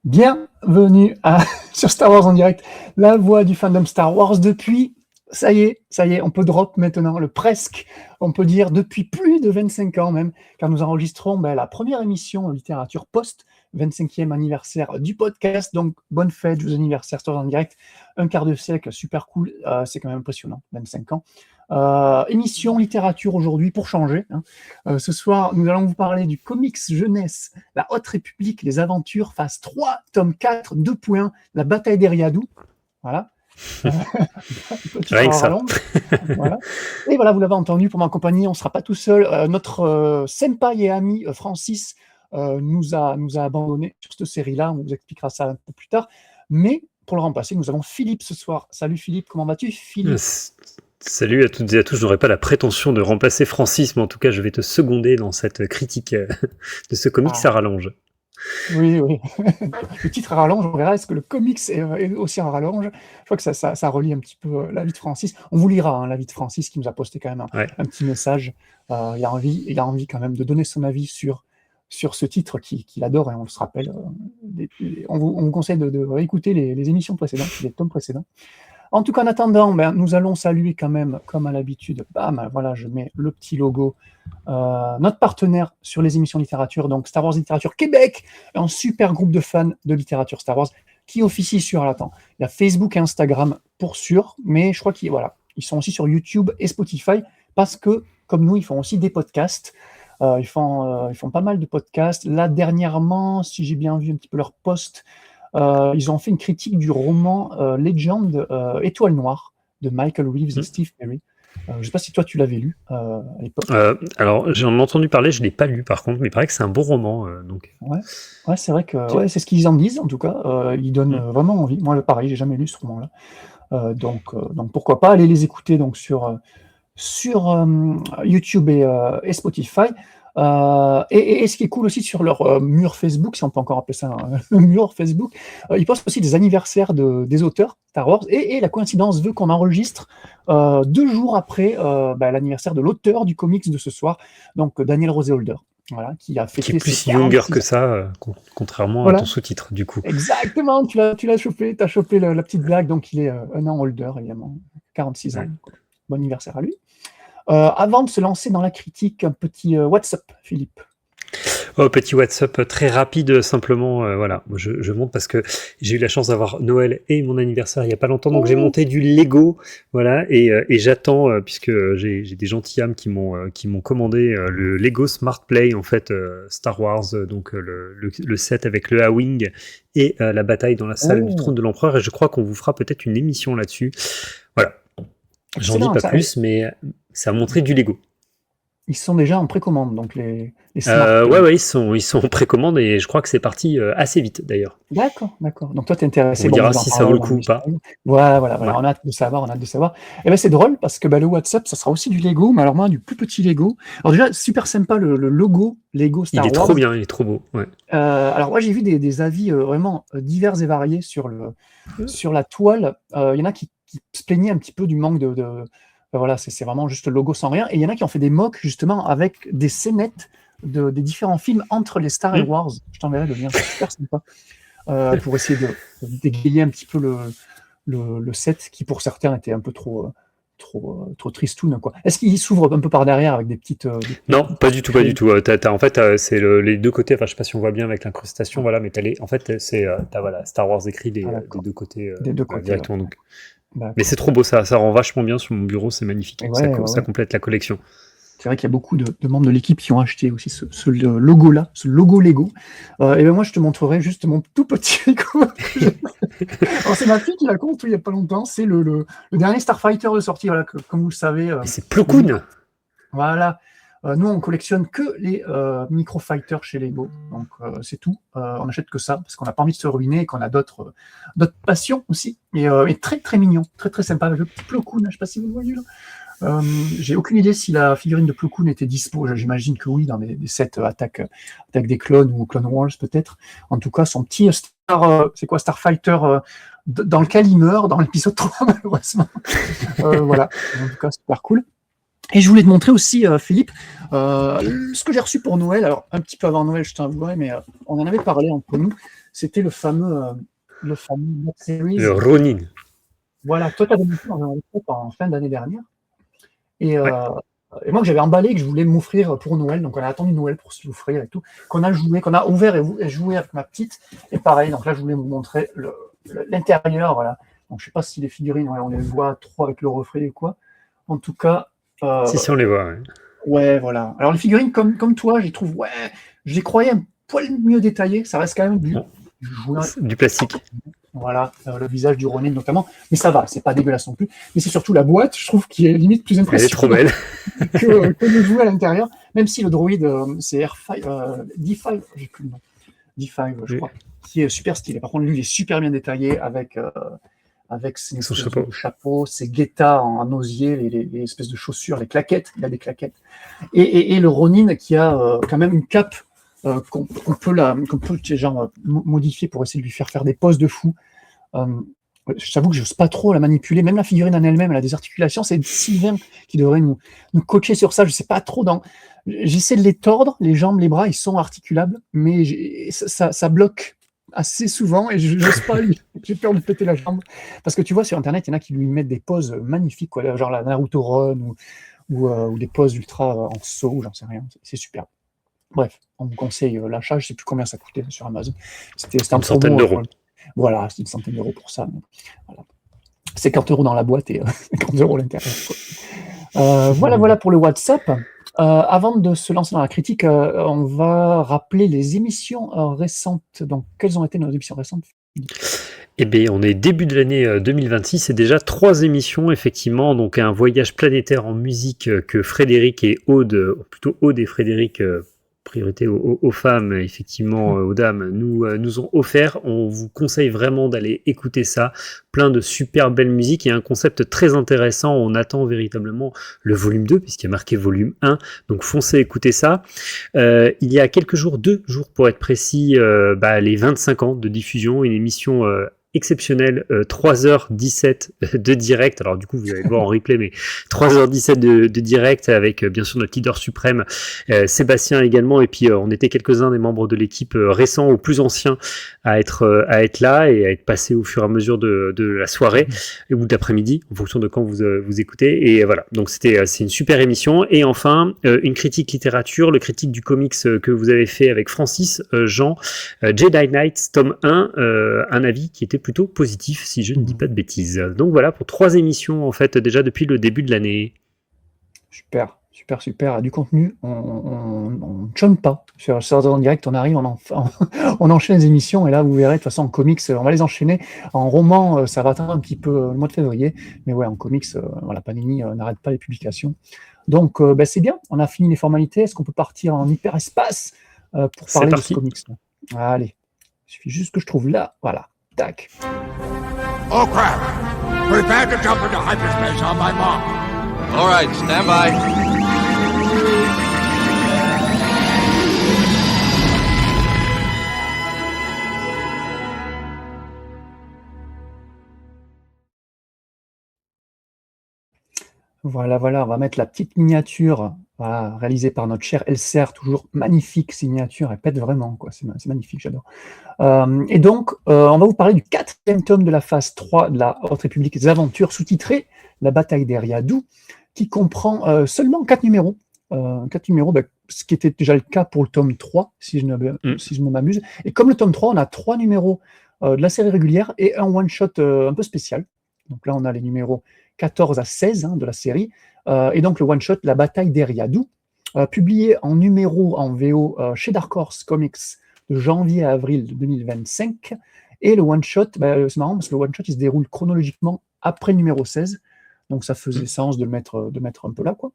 Bienvenue sur Star Wars en direct, la voix du fandom Star Wars depuis, ça y est, on peut drop maintenant, on peut dire depuis plus de 25 ans même, car nous enregistrons la première émission en littérature post-25e anniversaire du podcast, donc bonne fête, joyeux anniversaire Star Wars en direct, un quart de siècle, super cool, c'est quand même impressionnant, 25 ans. Émission littérature aujourd'hui pour changer. Ce soir, nous allons vous parler du comics jeunesse, la Haute République, les aventures, phase 3, tome 4, 2.1, la bataille d'Eriadou. Voilà. Petit Rien que ça. rallonge. Voilà. Et voilà, vous l'avez entendu, pour m'accompagner, on ne sera pas tout seul. Notre senpai et ami Francis nous a abandonnés sur cette série-là. On vous expliquera ça un peu plus tard. Mais pour le remplacer, nous avons Philippe ce soir. Salut Philippe, comment vas-tu Philippe? Salut à toutes et à tous, je n'aurai pas la prétention de remplacer Francis, mais en tout cas je vais te seconder dans cette critique de ce comics à rallonge. Oui. Le titre à rallonge, on verra, est-ce que le comics est aussi en rallonge? Je crois que ça relie un petit peu la vie de Francis. On vous lira la vie de Francis qui nous a posté quand même un petit message. Il a envie quand même de donner son avis sur ce titre qu'il adore, et on se rappelle. On vous conseille de réécouter les émissions précédentes, les tomes précédents. En tout cas, en attendant, nous allons saluer quand même, comme à l'habitude, voilà, je mets le petit logo, notre partenaire sur les émissions littérature, donc Star Wars Littérature Québec, un super groupe de fans de littérature Star Wars qui officie sur il y a Facebook et Instagram pour sûr, mais je crois qu'ils sont aussi sur YouTube et Spotify, parce que, comme nous, ils font aussi des podcasts. Ils font pas mal de podcasts. Là, dernièrement, si j'ai bien vu un petit peu leur post, ils ont fait une critique du roman Legend Étoile Noire de Michael Reeves et Steve Perry. Je ne sais pas si toi tu l'avais lu à l'époque. Alors j'en ai entendu parler, je ne l'ai pas lu par contre, mais il paraît que c'est un bon roman. Donc. Ouais, c'est vrai que c'est ce qu'ils en disent en tout cas. Ils donnent vraiment envie. Moi, pareil, j'ai jamais lu ce roman-là. Donc pourquoi pas aller les écouter donc sur YouTube et Spotify. Et ce qui est cool aussi sur leur mur Facebook, si on peut encore appeler ça un mur Facebook, ils postent aussi des anniversaires des auteurs Star Wars, et la coïncidence veut qu'on enregistre 2 jours après l'anniversaire de l'auteur du comics de ce soir, donc Daniel Roseholder. Voilà, qui a fêté qui est plus younger que ça, contrairement à ton sous-titre, du coup. Exactement, tu l'as chopé, t'as chopé la petite blague, donc il est un an older, évidemment, 46 ans. Bon anniversaire à lui. Avant de se lancer dans la critique, un petit WhatsApp, Philippe. Petit WhatsApp très rapide, simplement, voilà. Je monte parce que j'ai eu la chance d'avoir Noël et mon anniversaire il n'y a pas longtemps, donc j'ai monté du Lego, voilà, et j'attends, puisque j'ai des gentilshommes qui m'ont commandé le Lego Smart Play, en fait, Star Wars, donc le set avec le A-Wing et la bataille dans la salle du trône de l'empereur, et je crois qu'on vous fera peut-être une émission là-dessus. Voilà. J'en dis pas plus, mais ça a montré du Lego. Ils sont déjà en précommande, donc les ouais, ils sont en précommande, et je crois que c'est parti assez vite d'ailleurs. D'accord. Donc toi, t'es intéressé. On dira si ça vaut le coup ou pas. Voilà. On a hâte de savoir. Et c'est drôle parce que le WhatsApp, ça sera aussi du Lego, mais alors moi, du plus petit Lego. Alors déjà, super sympa le logo Lego Star Wars. Il est trop bien, il est trop beau. Ouais. Alors moi, j'ai vu des avis vraiment divers et variés sur la toile. Il y en a qui se plaignaient un petit peu du manque de voilà, c'est vraiment juste le logo sans rien. Et il y en a qui ont fait des mocks justement avec des scénettes des différents films entre les Star Wars. Je t'enverrai le lien, c'est super sympa. Pour essayer de dégayer un petit peu le set qui pour certains était un peu trop tristoun, quoi. Est-ce qu'il s'ouvre un peu par derrière avec des petites... Non, pas du tout. En fait, c'est les deux côtés, enfin je sais pas si on voit bien avec l'incrustation, voilà, mais en fait t'as voilà, Star Wars écrit des deux côtés, directement. Donc. Mais c'est trop beau, ça rend vachement bien sur mon bureau, c'est magnifique, ça complète la collection. C'est vrai qu'il y a beaucoup de membres de l'équipe qui ont acheté aussi ce logo-là, ce logo Lego. Et moi, je te montrerai juste mon tout petit Lego. Alors, c'est ma fille qui l'a construit il n'y a pas longtemps. C'est le dernier Starfighter de sortie, voilà, comme vous le savez. C'est Plo Koon. Voilà. Nous, on collectionne que les microfighters chez Lego, donc c'est tout. On n'achète que ça parce qu'on n'a pas envie de se ruiner et qu'on a d'autres passions aussi. Et très très mignon, très très sympa. Le petit Plo Koon, je ne sais pas si vous le voyez là. J'ai aucune idée si la figurine de Plo Koon était dispo. J'imagine que oui, dans des sets attaque des clones ou Clone Wars peut-être. En tout cas, son petit Starfighter dans lequel il meurt dans l'épisode 3 malheureusement. Voilà, en tout cas super cool. Et je voulais te montrer aussi, Philippe, ce que j'ai reçu pour Noël. Alors, un petit peu avant Noël, je t'avouerai, mais on en avait parlé entre nous. c'était le fameux Black Series. Le Ronin. Voilà, toi, tu avais monté dans un workshop en fin d'année dernière. Et moi, que j'avais emballé, que je voulais m'offrir pour Noël. Donc, on a attendu Noël pour se l'offrir et tout. Qu'on a joué, qu'on a ouvert et joué avec ma petite. Et pareil, donc là, je voulais vous montrer l'intérieur. Voilà. Donc, je sais pas si les figurines, on les voit trop avec le reflet ou quoi. En tout cas. Si, on les voit. Ouais. Ouais, voilà. Alors, les figurines, comme toi, j'y trouve, je les croyais un poil mieux détaillées. Ça reste quand même du plastique. Voilà, le visage du Ronin notamment. Mais ça va, c'est pas dégueulasse non plus. Mais c'est surtout la boîte, je trouve, qui est limite plus impressionnante. Elle est trop belle. que le jouet à l'intérieur. Même si le droïde, c'est D5, j'ai plus le nom. D5, je crois, qui est super stylé. Par contre, lui, il est super bien détaillé avec son chapeau, ses guettas en osier, les espèces de chaussures, les claquettes. Il a des claquettes. Et le Ronin qui a quand même une cape qu'on peut modifier pour essayer de lui faire des poses de fou. J'avoue que je n'ose pas trop la manipuler. Même la figurine en elle-même, elle a des articulations. C'est Sylvain qui devrait nous coacher sur ça. Je ne sais pas trop. J'essaie de les tordre, les jambes, les bras, ils sont articulables, mais ça bloque assez souvent et je n'ose pas. J'ai peur de péter la jambe. Parce que tu vois, sur Internet, il y en a qui lui mettent des poses magnifiques, quoi, genre la Naruto Run ou des poses ultra en saut, j'en sais rien. C'est super. Bref, on vous conseille l'achat. Je ne sais plus combien ça coûtait sur Amazon. C'était une centaine d'euros. Voilà, c'est une centaine d'euros pour ça. Mais voilà. 50 € dans la boîte et 50 € à l'intérieur. Voilà pour le WhatsApp. Avant de se lancer dans la critique, on va rappeler les émissions récentes. Donc, quelles ont été nos émissions récentes ? Eh bien, on est début de l'année 2026 et déjà 3 émissions, effectivement. Donc, un voyage planétaire en musique que Frédéric et Aude, plutôt Aude et Frédéric, priorité aux femmes, effectivement, aux dames, nous ont offert. On vous conseille vraiment d'aller écouter ça. Plein de super belles musiques et un concept très intéressant. On attend véritablement le volume 2, puisqu'il y a marqué volume 1. Donc, foncez écouter ça. Il y a quelques jours, 2 jours pour être précis, les 25 ans de diffusion, une émission exceptionnel, 3h17 de direct, alors du coup vous allez le voir en replay, mais 3h17 de direct avec bien sûr notre leader suprême Sébastien également, et puis on était quelques-uns des membres de l'équipe récents ou plus anciens à être là et à être passés au fur et à mesure de la soirée ou de l'après-midi en fonction de quand vous écoutez, et voilà, donc c'est une super émission. Et enfin une critique littérature, le critique du comics que vous avez fait avec Francis Jean, Jedi Knight tome 1, un avis qui était plutôt positif si je ne dis pas de bêtises. Donc voilà pour 3 émissions en fait déjà depuis le début de l'année. Super. Du contenu, on ne chôme pas. Sur en direct, on arrive, on enchaîne les émissions, et là vous verrez, de toute façon en comics, on va les enchaîner. En roman, ça va attendre un petit peu le mois de février, mais ouais, en comics, Panini n'arrête pas les publications. Donc c'est bien, on a fini les formalités. Est-ce qu'on peut partir en hyperespace pour parler de ce comics là ? Allez, il suffit juste que je trouve là, voilà. Tac. Oh crap! Prepare to jump into hyperspace on my mark. All right, stand by. Voilà, on va mettre la petite miniature, réalisée par notre cher Elser, toujours magnifique, ces miniatures, elles pètent vraiment, quoi. C'est magnifique, j'adore. Et donc, on va vous parler du 4e tome de la phase 3 de la Haute République des Aventures, sous-titré La bataille d'Eriadou, qui comprend seulement 4 numéros. 4 numéros, ce qui était déjà le cas pour le tome 3, si je ne m'amuse. Et comme le tome 3, on a 3 numéros de la série régulière et un one-shot un peu spécial. Donc là, on a les numéros 14 à 16 de la série, et donc le one-shot La bataille d'Eriadou, publié en numéro en VO chez Dark Horse Comics de janvier à avril 2025, et le one-shot, c'est marrant parce que le one-shot il se déroule chronologiquement après le numéro 16, donc ça faisait sens de le mettre un peu là, quoi.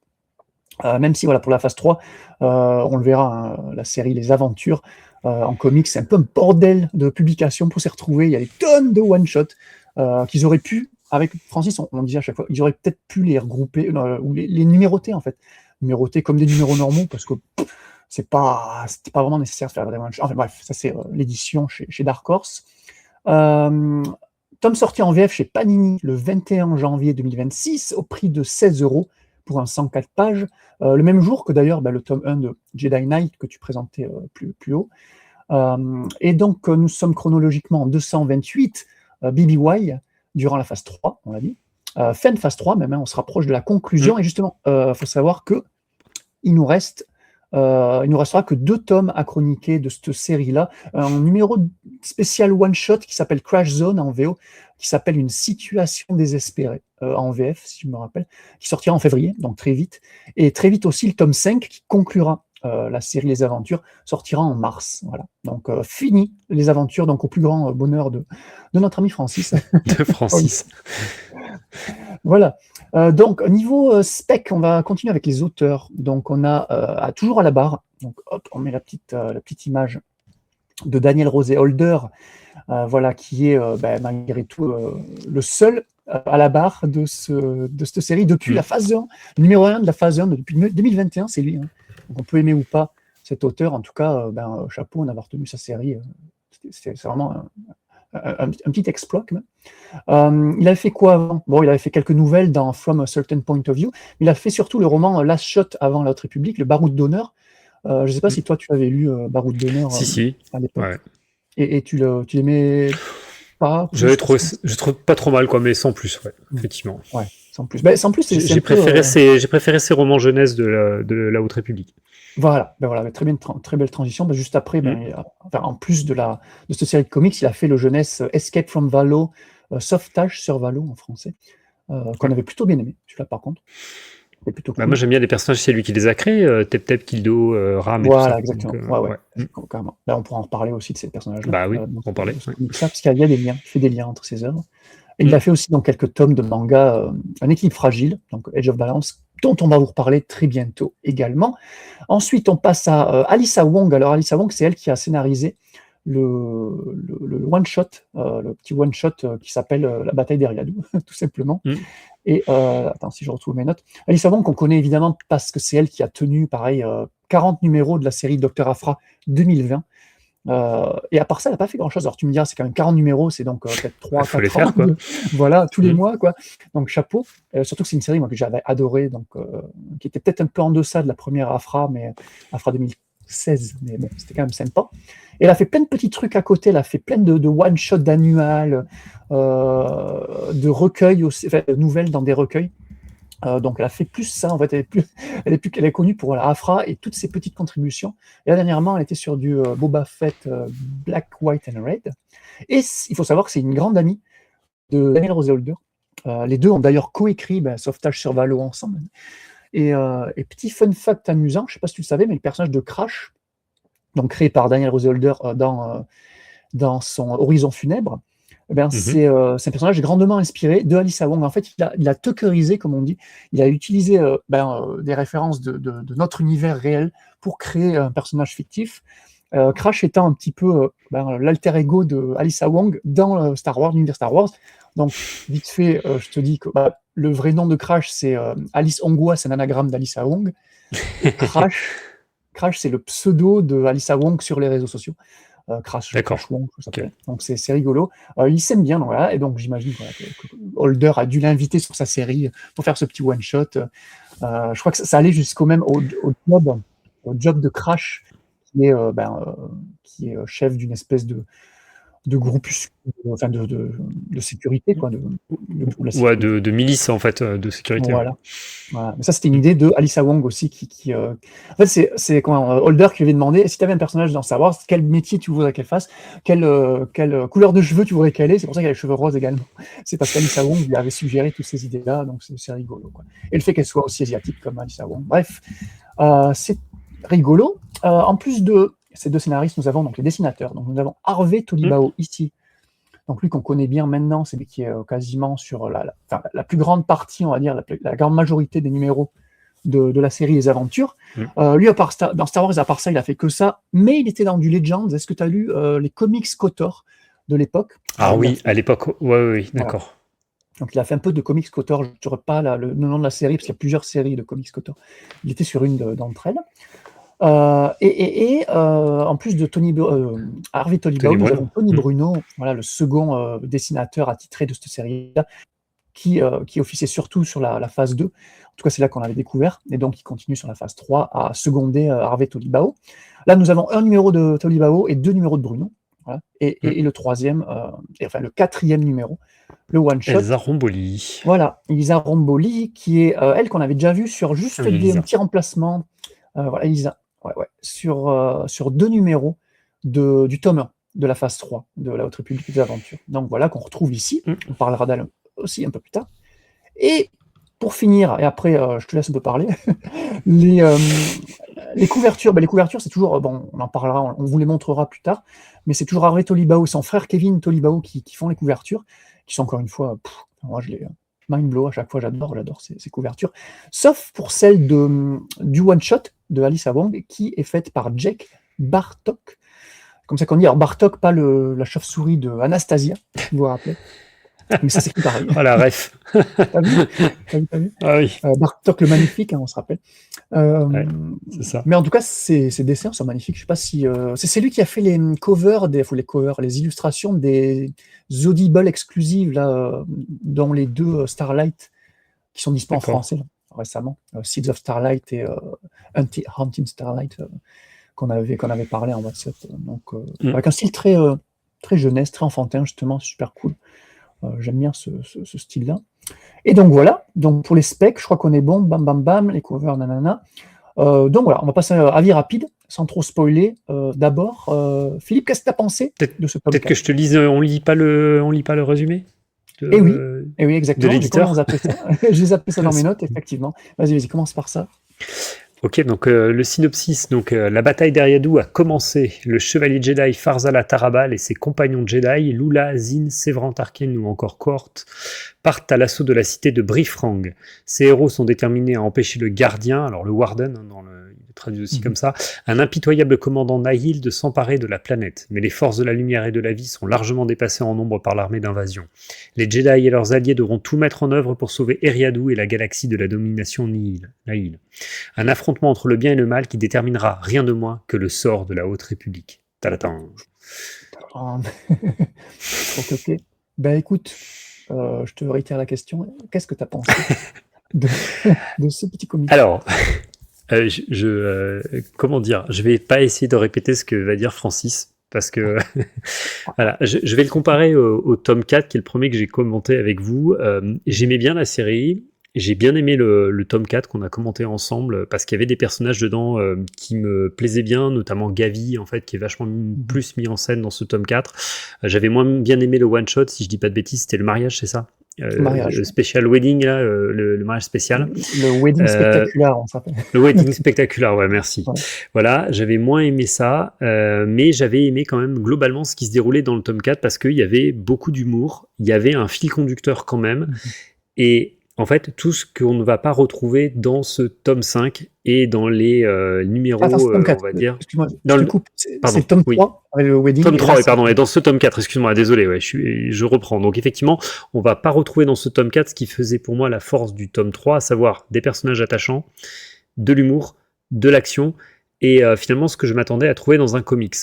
Même si pour la phase 3, on le verra, la série Les Aventures en comics, c'est un peu un bordel de publications pour s'y retrouver. Il y a des tonnes de one-shots qu'ils auraient pu, avec Francis, on disait à chaque fois, ils auraient peut-être pu les regrouper, ou les numéroter en fait. Numéroter comme des numéros normaux, parce que c'était pas vraiment nécessaire de faire des one-shots. Enfin bref, ça c'est l'édition chez Dark Horse. Tome sorti en VF chez Panini le 21 janvier 2026, au prix de 16 € pour un 104 pages, le même jour que d'ailleurs le tome 1 de Jedi Knight que tu présentais plus haut. Et donc, nous sommes chronologiquement en 228 BBY durant la phase 3, on l'a dit. Fin de phase 3 même, hein, on se rapproche de la conclusion. Et justement, il faut savoir que il nous restera que 2 tomes à chroniquer de cette série-là. Un numéro spécial one-shot qui s'appelle Crash Zone en VO, qui s'appelle Une situation désespérée en VF, si je me rappelle, qui sortira en février, donc très vite. Et très vite aussi, le tome 5 qui conclura la série Les Aventures sortira en mars. Voilà. Donc, fini les aventures, donc au plus grand bonheur de notre ami Francis. De Francis. Voilà. Donc, niveau spec, on va continuer avec les auteurs. Donc, on a toujours à la barre. Donc, hop, on met la petite image de Daniel Rosé Holder, voilà, qui est malgré tout le seul à la barre de cette série depuis la phase 1. Le numéro 1 de la phase 1 depuis 2021, c'est lui. Hein. Donc, on peut aimer ou pas cet auteur. En tout cas, chapeau d'avoir tenu sa série. C'est vraiment un petit exploit quand même. Il avait fait quoi avant? Bon, il avait fait quelques nouvelles dans From a Certain Point of View. Il a fait surtout le roman Last Shot avant la Haute République, le Baroud d'honneur. Je ne sais pas si toi tu avais lu Baroud d'honneur Si. à l'époque. Ouais. Et tu l'aimais pas? Je trouve pas trop mal, quoi, mais sans plus, ouais, effectivement. Ouais, sans plus. Ben, sans plus, j'ai préféré ces romans jeunesse de la Haute République. Voilà, très belle transition. Juste après, en plus de cette série de comics, il a fait le jeunesse Escape from Valo, Sauvetage sur Valo en français, qu'on avait plutôt bien aimé, celui-là par contre. C'était plutôt cool. Moi j'aime bien les personnages, c'est lui qui les a créés, Tep Tep, Kildo, Ram et voilà, tout ça. exactement. Donc, ouais. Carrément. Là, on pourra en reparler aussi de ces personnages-là. Bah oui, on en parlait. Parce qu'il y a des liens, il fait des liens entre ses œuvres. Et il a fait aussi dans quelques tomes de manga Un équilibre fragile, donc Edge of Balance, dont on va vous reparler très bientôt également. Ensuite, on passe à Alyssa Wong. Alors, Alyssa Wong, c'est elle qui a scénarisé le one-shot, le petit one-shot qui s'appelle La bataille des Riadou, tout simplement. Et, attends, si je retrouve mes notes. Alyssa Wong, qu'on connaît évidemment parce que c'est elle qui a tenu, pareil, 40 numéros de la série Dr. Aphra 2020. Et à part ça, elle n'a pas fait grand-chose. Alors tu me diras, c'est quand même 40 numéros, c'est donc peut-être 3-4 ans. Quoi. Voilà, tous les mois, quoi. Donc chapeau. Surtout que c'est une série moi, que j'avais adorée, donc, qui était peut-être un peu en deçà de la première Aphra, mais Aphra 2016, mais bon, c'était quand même sympa. Et elle a fait plein de petits trucs à côté, elle a fait plein de one-shots d'annual, de recueils aussi, enfin, de nouvelles dans des recueils. Donc elle a fait plus ça, en fait, elle est connue pour la Aphra et toutes ses petites contributions. Et là, dernièrement, elle était sur du Boba Fett Black, White and Red. Et il faut savoir que c'est une grande amie de Daniel Rosé Holder. Les deux ont d'ailleurs coécrit Sauvetage sur Valo ensemble. Et petit fun fact amusant, je ne sais pas si tu le savais, mais le personnage de Crash, donc créé par Daniel Rosé Holder dans son Horizon funèbre, c'est un personnage grandement inspiré de Alyssa Wong. En fait, il a tuckerisé, comme on dit. Il a utilisé des références de notre univers réel pour créer un personnage fictif. Crash étant un petit peu l'alter ego de Alyssa Wong dans Star Wars, l'univers Star Wars. Donc, vite fait, je te dis que le vrai nom de Crash, c'est Alice Ongwa, c'est un anagramme d'Alyssa Wong. Et Crash, c'est le pseudo de Alyssa Wong sur les réseaux sociaux. Crash Wong, ça s'appelle. Okay. Donc c'est rigolo. Il s'aime bien, donc, voilà, et donc j'imagine que Holder a dû l'inviter sur sa série pour faire ce petit one shot. Je crois que ça allait jusqu'au même au job de Crash, qui est chef d'une espèce de groupuscule, enfin de sécurité, quoi, de milice en fait, de sécurité. Voilà. Mais ça, c'était une idée de Alyssa Wong aussi, qui en fait, c'est Holder qui lui avait demandé si tu avais un personnage dans Star Wars, quel métier tu voudrais qu'elle fasse, quelle couleur de cheveux tu voudrais qu'elle ait. C'est pour ça qu'elle a les cheveux roses également. C'est parce qu'Alyssa Wong lui avait suggéré toutes ces idées-là, donc c'est rigolo, quoi. Et le fait qu'elle soit aussi asiatique comme Alyssa Wong. Bref, c'est rigolo. En plus de ces deux scénaristes, nous avons donc les dessinateurs. Donc nous avons Harvey Tolibao ici. Donc lui qu'on connaît bien maintenant, c'est lui qui est quasiment sur la plus grande partie, on va dire, la grande majorité des numéros de la série Les Aventures. Lui, dans Star Wars, à part ça, il a fait que ça, mais il était dans du Legends. Est-ce que tu as lu les comics KOTOR de l'époque? Ah oui, à l'époque, oui, d'accord. Voilà. Donc il a fait un peu de comics KOTOR, je ne dirais pas le nom de la série, parce qu'il y a plusieurs séries de comics KOTOR. Il était sur une d'entre elles. En plus de Harvey Tolibao, nous avons Tony Bruno, voilà, le second dessinateur attitré de cette série-là, qui officiait surtout sur la phase 2. En tout cas, c'est là qu'on l'avait découvert. Et donc, il continue sur la phase 3 à seconder Harvey Tolibao. Là, nous avons un numéro de Tolibao et 2 numéros de Bruno. Voilà. Et le troisième, enfin le quatrième numéro, le one-shot. Elsa Romboli. Voilà, Elisa Romboli, qui est elle qu'on avait déjà vue sur juste un petit remplacement. Voilà, Elisa, sur 2 numéros du tome 1 de la phase 3 de la Haute République des Aventures. Donc voilà, qu'on retrouve ici. On parlera d'elle aussi un peu plus tard. Et pour finir, et après je te laisse un peu parler, les couvertures, les couvertures, c'est toujours, bon, on en parlera, on vous les montrera plus tard, mais c'est toujours Harvey Tolibao et son frère Kevin Tolibao qui font les couvertures, qui sont encore une fois, moi je les mind blow à chaque fois, j'adore ces couvertures, sauf pour celle du one-shot de Alice Wong, qui est faite par Jake Bartok, comme ça qu'on dit, alors Bartok, pas la chauve-souris de Anastasia, vous vous rappelez, mais ça c'est plus pareil. Voilà, ref. T'as vu Ah oui. Bartok le magnifique, on se rappelle. C'est ça. Mais en tout cas, ces dessins sont magnifiques. Je sais pas si c'est lui qui a fait les covers, les illustrations des Audible exclusives là, dont les 2 Starlight qui sont disponibles en français là, récemment, Seeds of Starlight et Hunting Starlight qu'on avait parlé en WhatsApp. Donc avec un style très jeunesse, très enfantin justement, c'est super cool. J'aime bien ce style-là. Et donc voilà, donc pour les specs, je crois qu'on est bon, bam bam bam, les covers, nanana. Donc voilà, on va passer à avis rapide, sans trop spoiler. D'abord, Philippe, qu'est-ce que tu as pensé de ce podcast ? Peut-être que je te lise, on lit pas le résumé Eh oui, exactement. De l'éditeur. J'ai zappé ça dans mes notes, effectivement. Vas-y, commence par ça. Ok, donc le synopsis, la bataille d'Eriadou a commencé. Le chevalier Jedi Farzala Tarabal et ses compagnons Jedi, Lula, Zin, Séverin Tarkin ou encore Cohort, partent à l'assaut de la cité de Brifrang. Ces héros sont déterminés à empêcher le gardien, alors le Warden, il est traduit aussi comme ça, un impitoyable commandant Nahil de s'emparer de la planète. Mais les forces de la lumière et de la vie sont largement dépassées en nombre par l'armée d'invasion. Les Jedi et leurs alliés devront tout mettre en œuvre pour sauver Eriadou et la galaxie de la domination Nahil. Un affrontement entre le bien et le mal qui déterminera rien de moins que le sort de la Haute République. Tadatan. Ok. Ben écoute, je te réitère la question. Qu'est-ce que tu as pensé de ce petit comic ? Alors, comment dire ? Je vais pas essayer de répéter ce que va dire Francis, parce que voilà, je vais le comparer au tome 4, qui est le premier que j'ai commenté avec vous. J'aimais bien la série. J'ai bien aimé le tome 4 qu'on a commenté ensemble parce qu'il y avait des personnages dedans qui me plaisaient bien, notamment Gavi en fait, qui est vachement plus mis en scène dans ce tome 4. J'avais moins bien aimé le one shot, si je dis pas de bêtises, c'était le mariage, c'est ça? Le special wedding là, le mariage spécial. Le wedding spectaculaire, on s'appelle. Le wedding spectaculaire, ouais, merci. Ouais. Voilà, j'avais moins aimé ça, mais j'avais aimé quand même globalement ce qui se déroulait dans le tome 4 parce qu'il y avait beaucoup d'humour, il y avait un fil conducteur quand même, et en fait, tout ce qu'on ne va pas retrouver dans ce tome 5 et dans les numéros, tome 4. on va dire. Excuse-moi, c'est le tome 3, avec le wedding. Tome 3, pardon, et dans ce tome 4, excuse-moi, désolé, ouais, je reprends. Donc effectivement, on va pas retrouver dans ce tome 4 ce qui faisait pour moi la force du tome 3, à savoir des personnages attachants, de l'humour, de l'action, et finalement ce que je m'attendais à trouver dans un comics.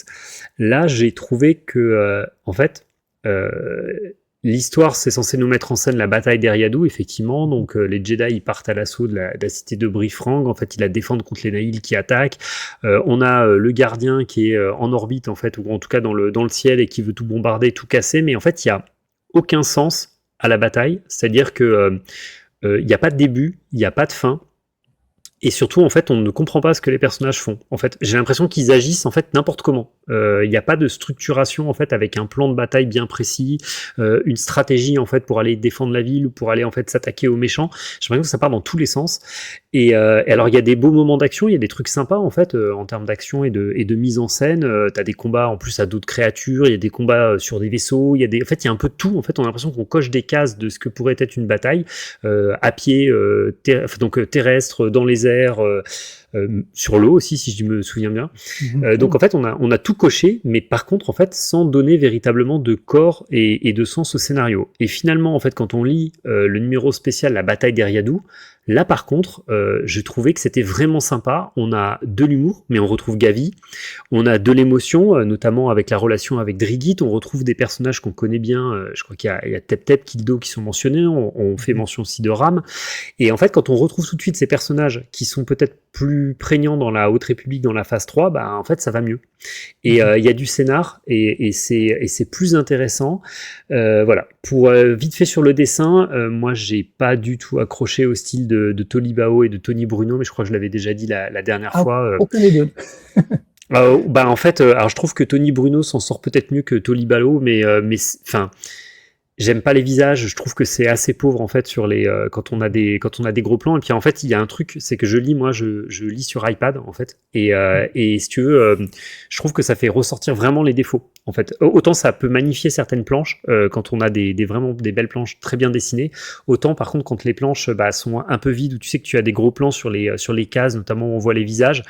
Là, j'ai trouvé que, en fait, l'histoire, c'est censé nous mettre en scène la bataille d'Eriadou, effectivement. Donc, les Jedi, ils partent à l'assaut de la cité de Brifrang. En fait, ils la défendent contre les Nahil qui attaquent. On a le gardien qui est en orbite, en fait, ou en tout cas dans le ciel et qui veut tout bombarder, tout casser. Mais en fait, il n'y a aucun sens à la bataille. C'est-à-dire que il n'y a pas de début, il n'y a pas de fin. Et surtout, en fait, on ne comprend pas ce que les personnages font. En fait, j'ai l'impression qu'ils agissent en fait n'importe comment. Il n'y a pas de structuration en fait avec un plan de bataille bien précis, une stratégie en fait pour aller défendre la ville ou pour aller en fait s'attaquer aux méchants. J'ai l'impression que ça part dans tous les sens. Et alors, il y a des beaux moments d'action, il y a des trucs sympas en fait en termes d'action et de mise en scène. T'as des combats en plus à d'autres créatures, il y a des combats sur des vaisseaux, en fait, il y a un peu de tout. En fait, on a l'impression qu'on coche des cases de ce que pourrait être une bataille à pied, donc terrestre, dans les airs. Sur l'eau aussi, si je me souviens bien. Donc en fait, on a tout coché, mais par contre, en fait, sans donner véritablement de corps et de sens au scénario. Et finalement, en fait, quand on lit le numéro spécial La bataille d'Eriadou, Là, par contre, je trouvais que c'était vraiment sympa. On a de l'humour, mais on retrouve Gavi. On a de l'émotion, notamment avec la relation avec Drigit. On retrouve des personnages qu'on connaît bien. Je crois qu'il y a Tep Tep, Kildo qui sont mentionnés. On fait mention aussi de Ram. Et en fait, quand on retrouve tout de suite ces personnages qui sont peut-être plus prégnants dans la Haute République, dans la phase 3, bah, en fait, ça va mieux. Et il y a du scénar, et c'est plus intéressant. Voilà. Pour vite fait sur le dessin, moi, j'ai pas du tout accroché au style de Tolibao et de Tony Bruno, mais je crois que je l'avais déjà dit la dernière fois. Aucun des deux. Bah en fait, alors je trouve que Tony Bruno s'en sort peut-être mieux que Tolibao, mais enfin. J'aime pas les visages, je trouve que c'est assez pauvre en fait sur les quand on a des gros plans. Et puis en fait il y a un truc, c'est que je lis sur iPad en fait, et si tu veux, je trouve que ça fait ressortir vraiment les défauts en fait. Autant ça peut magnifier certaines planches quand on a vraiment des belles planches très bien dessinées, autant par contre quand les planches sont un peu vides, où tu sais que tu as des gros plans sur les cases, notamment où on voit les visages.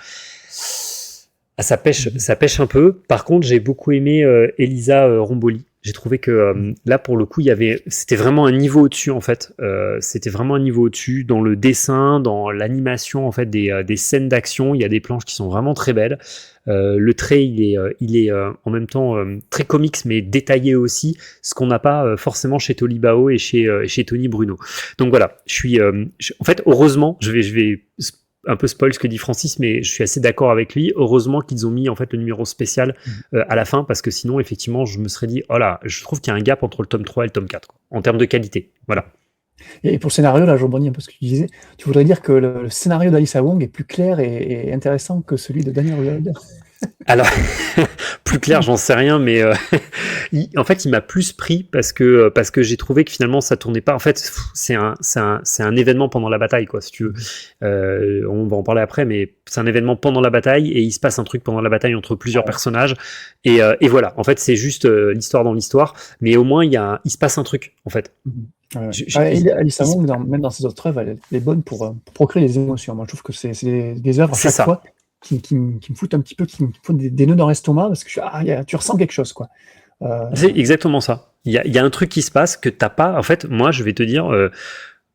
Ça pêche un peu. Par contre, j'ai beaucoup aimé Elisa Romboli. J'ai trouvé que là, pour le coup, c'était vraiment un niveau au-dessus en fait. C'était vraiment un niveau au-dessus dans le dessin, dans l'animation en fait des scènes d'action. Il y a des planches qui sont vraiment très belles. Le trait, il est en même temps très comics, mais détaillé aussi, ce qu'on n'a pas forcément chez Tolibao et chez Tony Bruno. Donc voilà, en fait, heureusement, je vais un peu spoil ce que dit Francis, mais je suis assez d'accord avec lui. Heureusement qu'ils ont mis en fait le numéro spécial à la fin, parce que sinon effectivement je me serais dit oh là, je trouve qu'il y a un gap entre le tome 3 et le tome 4 quoi, en termes de qualité. Voilà. Et pour le scénario, là je rebondis un peu ce que tu disais, tu voudrais dire que le scénario d'Alyssa Wong est plus clair et intéressant que celui de Daniel Wilder? Alors, plus clair, j'en sais rien, mais en fait, il m'a plus pris parce que j'ai trouvé que finalement, ça tournait pas. En fait, c'est un événement pendant la bataille, quoi, si tu veux. On va en parler après, mais c'est un événement pendant la bataille et il se passe un truc pendant la bataille entre plusieurs personnages. Et voilà, en fait, c'est juste l'histoire dans l'histoire, mais au moins, il se passe un truc, en fait. Alyssa Wong, même dans ses autres œuvres, elle est bonne pour procréer les émotions. Moi, je trouve que c'est des œuvres à chaque fois qui me foutent un petit peu, qui me font des nœuds dans l'estomac, parce que tu ressens quelque chose, quoi. C'est exactement ça. Il y a un truc qui se passe que t'as pas. En fait, moi, je vais te dire,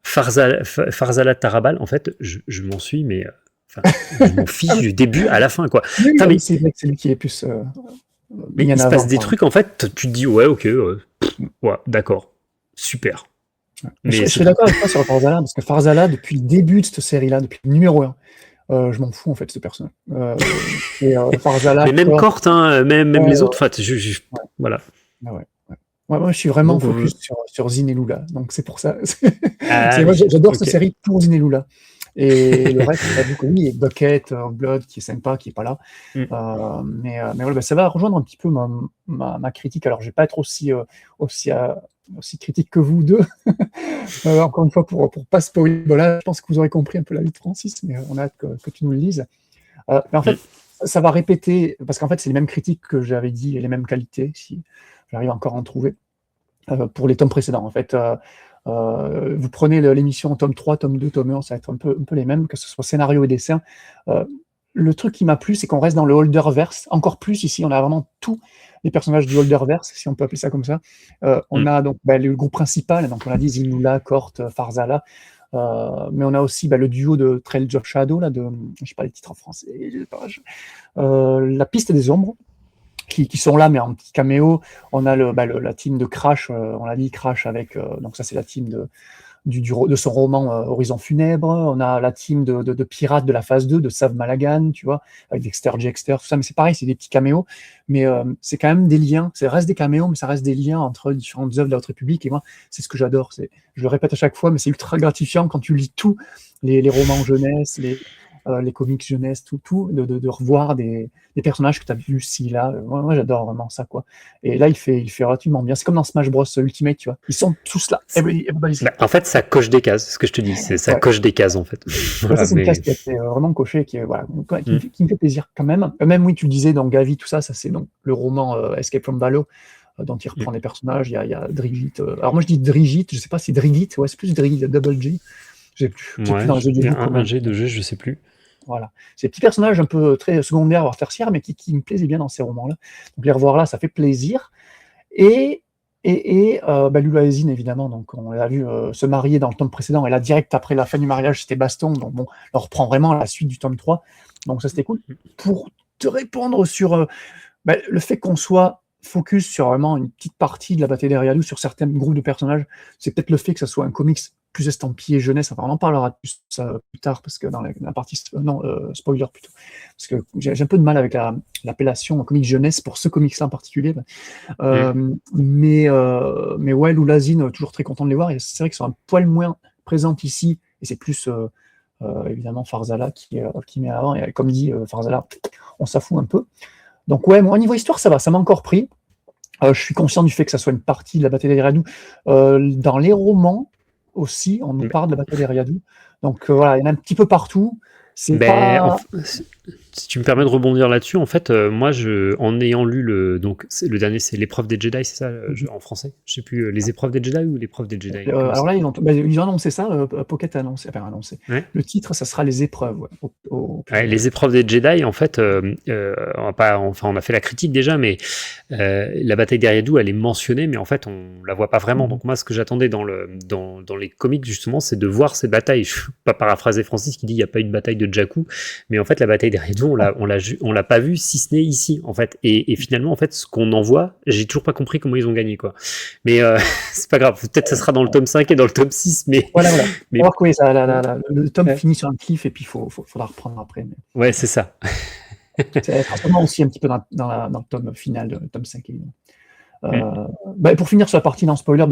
Farzala Tarabal, en fait, je m'en suis, mais je m'en fiche du début à la fin, quoi. Mais c'est vrai que c'est lui qui est plus. Mais il se passe des trucs, en fait, tu te dis, ouais, ok, ouais, d'accord, super. Mais je suis d'accord avec toi sur Farzala, parce que Farzala, depuis le début de cette série-là, depuis le numéro 1, je m'en fous en fait de ce personnage. Farzala, mais même Kort, hein, même les autres, en fait, voilà. Moi, je suis vraiment focus sur Zin et Lula, donc c'est pour ça. Moi, j'adore cette série pour Zin et Lula. Et le reste, j'avoue que oui, et Bucket, Blood, qui est sympa, qui est pas là. Mais voilà, ça va rejoindre un petit peu ma critique. Alors, je vais pas être aussi critique que vous deux. Encore une fois, pour pas spoiler, voilà, je pense que vous aurez compris un peu la vie de Francis, mais on a hâte que tu nous le dises. Mais en fait, ça va répéter, parce qu'en fait, c'est les mêmes critiques que j'avais dit, et les mêmes qualités, si j'arrive encore à en trouver, pour les tomes précédents. En fait, vous prenez l'émission tome 3, tome 2, tome 1, ça va être un peu les mêmes, que ce soit scénario et dessin. Le truc qui m'a plu, c'est qu'on reste dans le Holderverse. Encore plus ici, on a vraiment tous les personnages du Holderverse, si on peut appeler ça comme ça. On a donc le groupe principal, donc on a dit Zin, Lula, Kort, Farzala. Mais on a aussi le duo de Trails of Shadow, là, je sais pas les titres en français, la piste des ombres, qui sont là, mais en petit caméo. On a la team de Crash, on l'a dit, Crash avec, donc ça c'est la team de son roman Horizon Funèbre. On a la team de pirates de la phase 2, de Sav Malagan, tu vois, avec Dexter, Jexter, tout ça, mais c'est pareil, c'est des petits caméos, mais c'est quand même des liens, ça reste des caméos, mais ça reste des liens entre différentes œuvres de la Haute République, et moi, c'est ce que j'adore, je le répète à chaque fois, mais c'est ultra gratifiant quand tu lis tous les romans jeunesse, les comics jeunesse, tout, de revoir des personnages que tu as vus ci, là. Moi, j'adore vraiment ça, quoi. Et là, il fait relativement bien. C'est comme dans Smash Bros Ultimate, tu vois. Ils sont tous là. En fait, ça coche des cases, ce que je te dis. Ça coche des cases, en fait. Voilà, ça, c'est une case qui a été vraiment cochée, qui me fait plaisir quand même. Même, oui, tu le disais, dans Gavi, tout ça, c'est donc le roman Escape from Valo, dont il reprend des personnages. Il y a Drigit. Alors, moi, je dis Drigit, je sais pas si Drigit, ouais, c'est plus Drigit, Double G. J'ai plus dans les jeux du un G, 2 G, je sais plus. Voilà. Ces petits personnages un peu très secondaires, voire tertiaires, mais qui me plaisaient bien dans ces romans-là. Donc les revoir là, ça fait plaisir. Et Lula Ezine, évidemment, donc on l'a vu se marier dans le tome précédent, et là, direct après la fin du mariage, c'était baston, donc bon, on reprend vraiment la suite du tome 3, donc ça, c'était cool. Pour te répondre sur le fait qu'on soit focus sur vraiment une petite partie de la bataille des Riyadou, sur certains groupes de personnages, c'est peut-être le fait que ça soit un comics plus estampillé jeunesse, enfin on en parlera plus tard, parce que dans la partie spoiler plutôt, parce que j'ai un peu de mal avec l'appellation comics jeunesse pour ce comics-là en particulier, mais ouais, Lula Ezine, toujours très content de les voir, et c'est vrai qu'ils sont un poil moins présents ici, et c'est plus évidemment Farzala qui met avant, et comme dit Farzala, on s'en fout un peu. Donc ouais, moi, au niveau histoire, ça va, ça m'a encore pris. Je suis conscient du fait que ça soit une partie de la bataille des Riyadou. Dans les romans aussi, on nous parle de la bataille des Riyadou. Donc voilà, il y en a un petit peu partout. C'est pas... Si tu me permets de rebondir là-dessus, en fait, moi, en ayant lu le dernier, c'est l'épreuve des Jedi, c'est ça, en français? Je sais plus, les épreuves des Jedi ou l'épreuve des Jedi? alors là, ils ont annoncé ça, Pocket a annoncé. Ouais. Le titre, ça sera les épreuves. Ouais, les épreuves des Jedi, en fait, on a fait la critique déjà, mais la bataille des Riyadou, elle est mentionnée, mais en fait, on la voit pas vraiment. Donc moi, ce que j'attendais dans les comics, justement, c'est de voir cette bataille. Je ne vais pas paraphraser Francis qui dit il n'y a pas eu de bataille de Jakku, mais en fait, la bataille des Riyadou, on l'a pas vu, si ce n'est ici, en fait. Et finalement, en fait, ce qu'on en voit, j'ai toujours pas compris comment ils ont gagné, quoi. Mais c'est pas grave, peut-être ça sera dans le tome 5 et dans le tome 6, mais... Voilà. Mais... voir que le tome finit sur un cliff, et puis il faudra reprendre après. Mais... Ouais, c'est ça. C'est forcément aussi un petit peu dans le tome final, le tome 5, évidemment. Pour finir sur la partie non spoiler,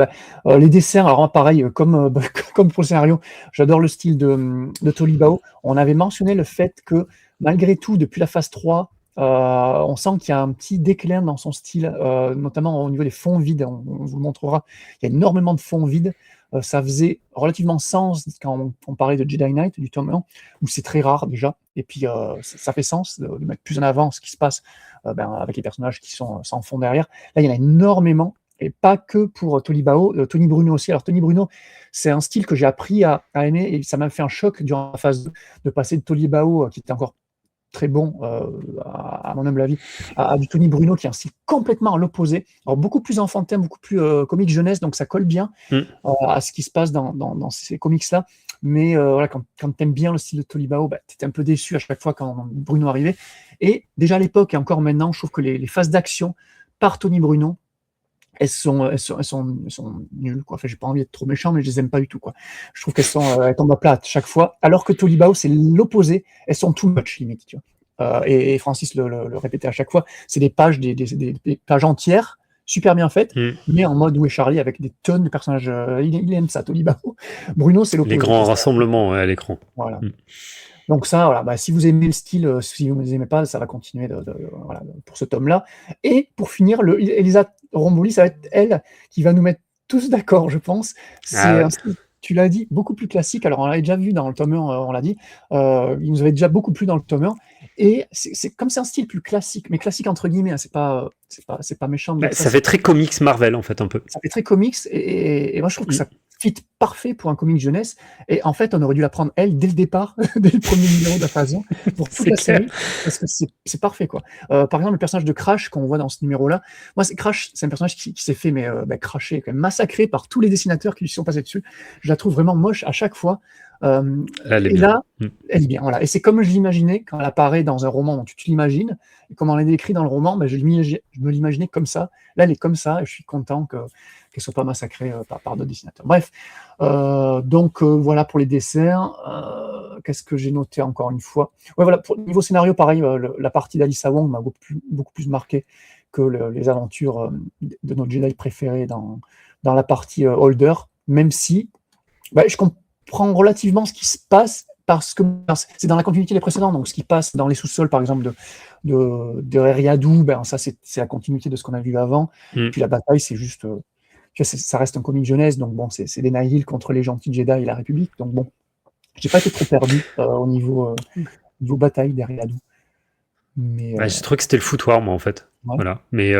les dessins, alors pareil, comme pour le scénario, j'adore le style de Tolibao. On avait mentionné le fait que malgré tout, depuis la phase 3, on sent qu'il y a un petit déclin dans son style, notamment au niveau des fonds vides, on vous le montrera, il y a énormément de fonds vides. Ça faisait relativement sens quand on parlait de Jedi Knight, du tome 1, où c'est très rare déjà, et puis ça fait sens de mettre plus en avant ce qui se passe avec les personnages qui sont sans fond derrière. Là, il y en a énormément, et pas que pour Tolibao, Tony Bruno aussi. Alors Tony Bruno, c'est un style que j'ai appris à aimer, et ça m'a fait un choc durant la phase 2 de passer de Tolibao, qui était encore très bon, à mon humble avis, à du Tony Bruno, qui est un style complètement à l'opposé. Alors beaucoup plus enfantin, beaucoup plus comique jeunesse, donc ça colle bien à ce qui se passe dans ces comics-là. Mais voilà, quand tu aimes bien le style de Tolibao, tu étais un peu déçu à chaque fois quand Bruno arrivait. Et déjà à l'époque, et encore maintenant, je trouve que les phases d'action par Tony Bruno, elles sont nulles, quoi. Enfin, j'ai pas envie d'être trop méchant, mais je les aime pas du tout, quoi. Je trouve elles tombent à plat chaque fois, alors que Tolibao, c'est l'opposé. Elles sont too much, limite, tu vois. Et Francis le répétait à chaque fois, c'est des pages, des pages entières, super bien faites, mais en mode Où est Charlie, avec des tonnes de personnages. Il aime ça, Tolibao. Bruno, c'est l'opposé. Les grands rassemblements à l'écran. Voilà. Donc ça, voilà, si vous aimez le style, si vous ne les aimez pas, ça va continuer pour ce tome-là. Et pour finir, Elisa Romboli, ça va être elle qui va nous mettre tous d'accord, je pense. C'est un style, tu l'as dit, beaucoup plus classique. Alors on l'avait déjà vu dans le tome 1, on l'a dit. Il nous avait déjà beaucoup plu dans le tome 1. Et c'est un style plus classique, mais classique entre guillemets, hein, c'est pas méchant. Ça fait très comics Marvel, en fait, un peu. Ça fait très comics, et moi je trouve que ça fit parfait pour un comic jeunesse, et en fait on aurait dû la prendre elle dès le départ, dès le premier numéro de la phase 1 pour toute la série, parce que c'est parfait, quoi. Par exemple, le personnage de Crash qu'on voit dans ce numéro là, moi Crash, c'est un personnage qui s'est fait cracher, quand même massacré par tous les dessinateurs qui lui sont passés dessus. Je la trouve vraiment moche à chaque fois. Elle est bien, voilà. Et c'est comme je l'imaginais quand elle apparaît dans un roman dont tu l'imagines, et comme on l'a décrit dans le roman, je me l'imaginais comme ça. Là, elle est comme ça, et je suis content qu'elle soit pas massacrée par d'autres dessinateurs. Bref, donc voilà pour les dessins. Qu'est-ce que j'ai noté encore une fois? Ouais, voilà, pour niveau scénario, pareil, la partie d'Alyssa Wong m'a beaucoup plus marqué que les aventures de nos Jedi préférés dans la partie Holder, même si je comprends relativement ce qui se passe, parce que c'est dans la continuité des précédents, donc ce qui passe dans les sous-sols, par exemple, de Riyadou, ça c'est la continuité de ce qu'on a vu avant. Puis la bataille, c'est juste... ça reste un comic jeunesse, donc bon, c'est des Nihil contre les gentils Jedi et la République, donc bon, j'ai pas été trop perdu au niveau bataille des Riyadou. Mais j'ai trouvé que c'était le foutoir, moi, en fait. Ouais. Voilà, mais...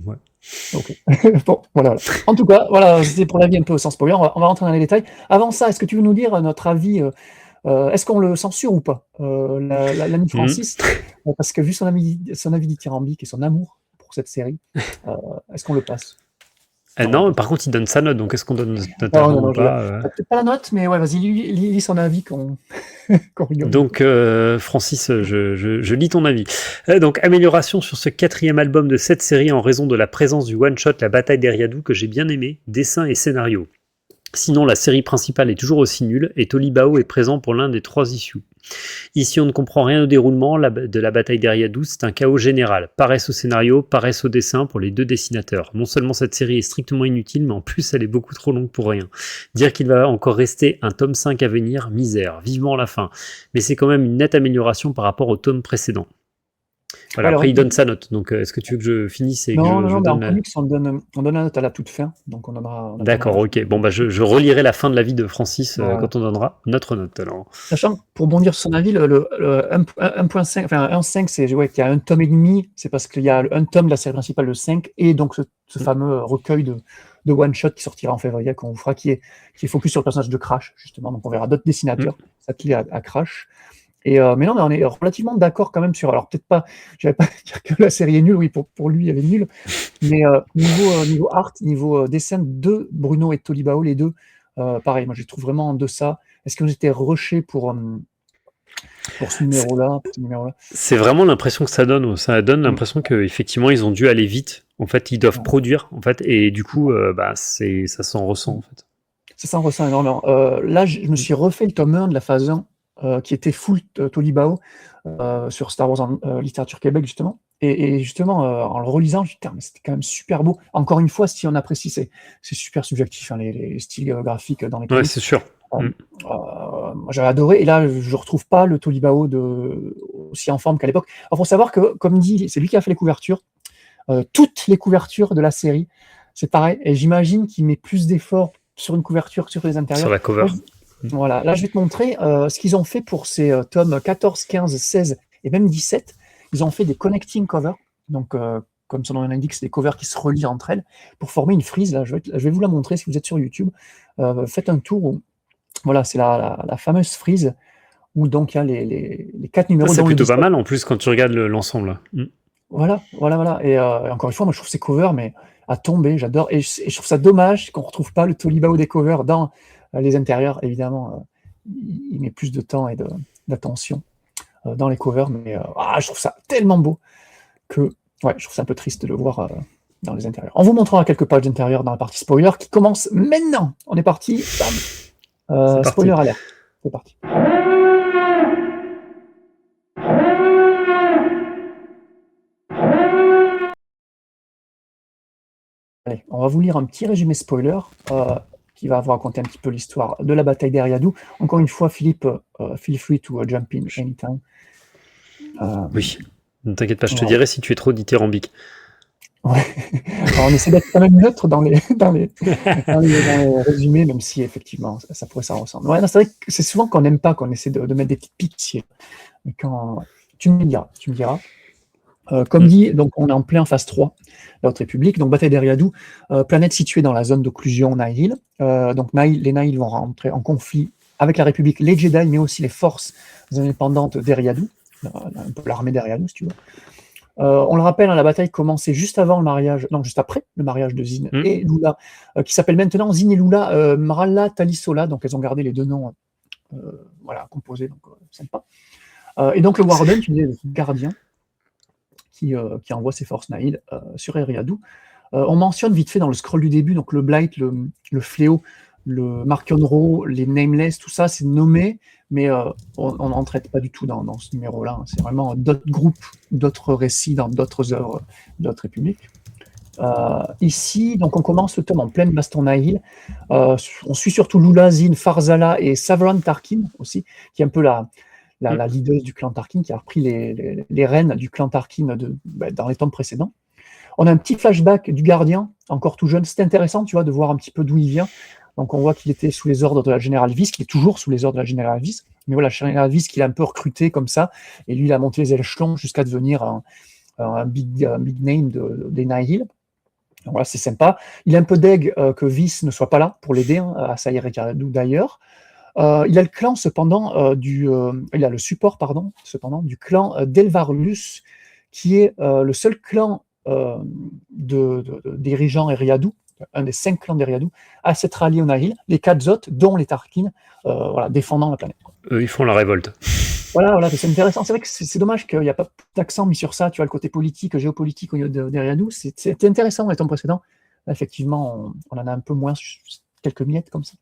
Ouais. Ok. Bon, voilà. En tout cas, voilà, c'était pour l'avis un peu sans spoiler. On va rentrer dans les détails. Avant ça, est-ce que tu veux nous dire notre avis est-ce qu'on le censure ou pas, l'ami Francis parce que vu son avis dithyrambique et son amour pour cette série, est-ce qu'on le passe? Non, par contre, il donne sa note, donc est-ce qu'on donne notre Non, avant non, ou pas peut-être pas la note, mais ouais, vas-y, lis son avis qu'on rigole. Donc, Francis, je lis ton avis. Donc, amélioration sur ce 4e album de cette série en raison de la présence du one-shot La Bataille d'Eriadou que j'ai bien aimé, dessin et scénario. Sinon, la série principale est toujours aussi nulle et Tolibao est présent pour l'un des 3 issues. Ici, on ne comprend rien au déroulement de la bataille d'Eriadou, c'est un chaos général. Paresse au scénario, paresse au dessin pour les 2 dessinateurs. Non seulement cette série est strictement inutile, mais en plus elle est beaucoup trop longue pour rien. Dire qu'il va encore rester un tome 5 à venir, misère, vivement la fin. Mais c'est quand même une nette amélioration par rapport au tome précédent. Voilà, Alors, après il donne sa note, donc est-ce que tu veux que je finisse et que non, je mais donne en comics, on donne la note à la toute fin, donc on D'accord, donnera ok. Bon, bah je relirai la fin de l'avis de Francis voilà. quand on donnera notre note, alors. Sachant que pour bondir sur son avis, le 1.5, enfin 1.5, c'est qu'il y a un tome et demi, c'est parce qu'il y a un tome de la série principale, le 5, et donc ce fameux recueil de one-shot qui sortira en février, qu'on vous fera, qui est focus sur le personnage de Crash, justement. Donc on verra d'autres dessinateurs s'atteler à Crash. Mais non, mais on est relativement d'accord quand même sur. Alors peut-être pas, je vais pas dire que la série est nulle, oui, pour lui, elle est nulle. Mais niveau art, niveau dessin de Bruno et Tolibao, les deux, pareil, moi je les trouve vraiment en deçà. Est-ce qu'ils ont été rushés pour ce numéro-là, C'est vraiment l'impression que ça donne. Ça donne l'impression qu'effectivement, ils ont dû aller vite. En fait, ils doivent produire, en fait, et du coup, ça s'en ressent, en fait. Ça s'en ressent énormément. Là, je me suis refait le tome 1 de la phase 1, qui était full Tolibao, sur Star Wars en littérature Québec, justement. Et justement, en le relisant, je me dis, mais c'était quand même super beau. Encore une fois, si on apprécie, c'est super subjectif, hein, les styles graphiques dans les comics. Ouais, c'est sûr. Moi, j'avais adoré, et là, je retrouve pas le Tolibao aussi en forme qu'à l'époque. Il faut savoir que, comme dit, c'est lui qui a fait les couvertures. Toutes les couvertures de la série, c'est pareil. Et j'imagine qu'il met plus d'efforts sur une couverture que sur les intérieurs. Sur la cover. Voilà, là je vais te montrer ce qu'ils ont fait pour ces tomes 14, 15, 16 et même 17. Ils ont fait des connecting covers, donc comme son nom l'indique, c'est des covers qui se relient entre elles pour former une frise. Là, je vais vous la montrer si vous êtes sur YouTube. Faites un tour. Voilà, c'est la fameuse frise où donc il y a les 4 numéros. C'est plutôt pas mal en plus quand tu regardes l'ensemble. Voilà. Et encore une fois, moi je trouve ces covers mais à tomber, j'adore. Et je trouve ça dommage qu'on ne retrouve pas le Tolibao des covers dans les intérieurs. Évidemment, il met plus de temps et d'attention dans les covers, mais je trouve ça tellement beau que je trouve ça un peu triste de le voir dans les intérieurs. On vous montrera quelques pages d'intérieur dans la partie spoiler qui commence maintenant. On est parti. Spoiler alert. C'est parti. Allez, on va vous lire un petit résumé spoiler qui va vous raconter un petit peu l'histoire de la bataille d'Eriadou. Encore une fois, Philippe, feel free to jump in anytime. Oui, ne t'inquiète pas, je te dirai si tu es trop dithyrambique. Ouais. Alors, on essaie d'être quand même neutre dans les résumés, même si effectivement ça pourrait s'en ressemble. Ouais, c'est vrai que c'est souvent qu'on n'aime pas qu'on essaie de mettre des petites pitiés. Mais quand tu me diras. Comme dit, donc on est en plein phase 3, la Haute République, donc bataille d'Eriadou, planète située dans la zone d'occlusion Nihil. Donc les Nihil vont rentrer en conflit avec la République, les Jedi, mais aussi les forces indépendantes d'Eriadou, un peu l'armée d'Eriadou, si tu veux. On le rappelle, la bataille commençait juste après le mariage de Zin et Lula, qui s'appelle maintenant Zin et Lula Mrala Talisola, donc elles ont gardé les deux noms composés, donc sympa. Et donc le Warden, tu disais, le gardien, qui envoie ses forces Nihil sur Eriadou. On mentionne vite fait dans le scroll du début, donc le Blight, le Fléau, le Mark-Onro, les Nameless, tout ça, c'est nommé, mais on n'en traite pas du tout dans ce numéro-là. Hein. C'est vraiment d'autres groupes, d'autres récits dans d'autres œuvres d'autres républiques. Ici, donc on commence le tome en pleine baston Nihil. On suit surtout Lula, Zin, Farzala et Savran Tarkin aussi, qui est un peu la leader du clan Tarkin, qui a repris les rênes du clan Tarkin dans les tomes précédents. On a un petit flashback du gardien, encore tout jeune. C'est intéressant, tu vois, de voir un petit peu d'où il vient. Donc on voit qu'il était sous les ordres de la Générale Viss, qu'il est toujours sous les ordres de la Générale Viss. Mais voilà, la Générale Viss qu'il a un peu recruté comme ça, et lui, il a monté les échelons jusqu'à devenir un big name des Nihil. Donc voilà, c'est sympa. Il est un peu deg que Viss ne soit pas là pour l'aider à assaillir Eriadou d'ailleurs. Il a le clan cependant il a le support cependant du clan d'Elvarlus, qui est le seul clan dirigeant Eriadou, un des 5 clans d'Eriadu, à s'être rallié aux Nahil, les 4 autres, dont les Tarkin, défendant la planète. Eux, ils font la révolte. Voilà, c'est intéressant. C'est vrai que c'est dommage qu'il n'y a pas d'accent mis sur ça, tu vois, le côté politique, géopolitique au niveau d'Eriadu. C'était intéressant dans les temps précédents. Là, effectivement, on en a un peu moins, quelques miettes comme ça.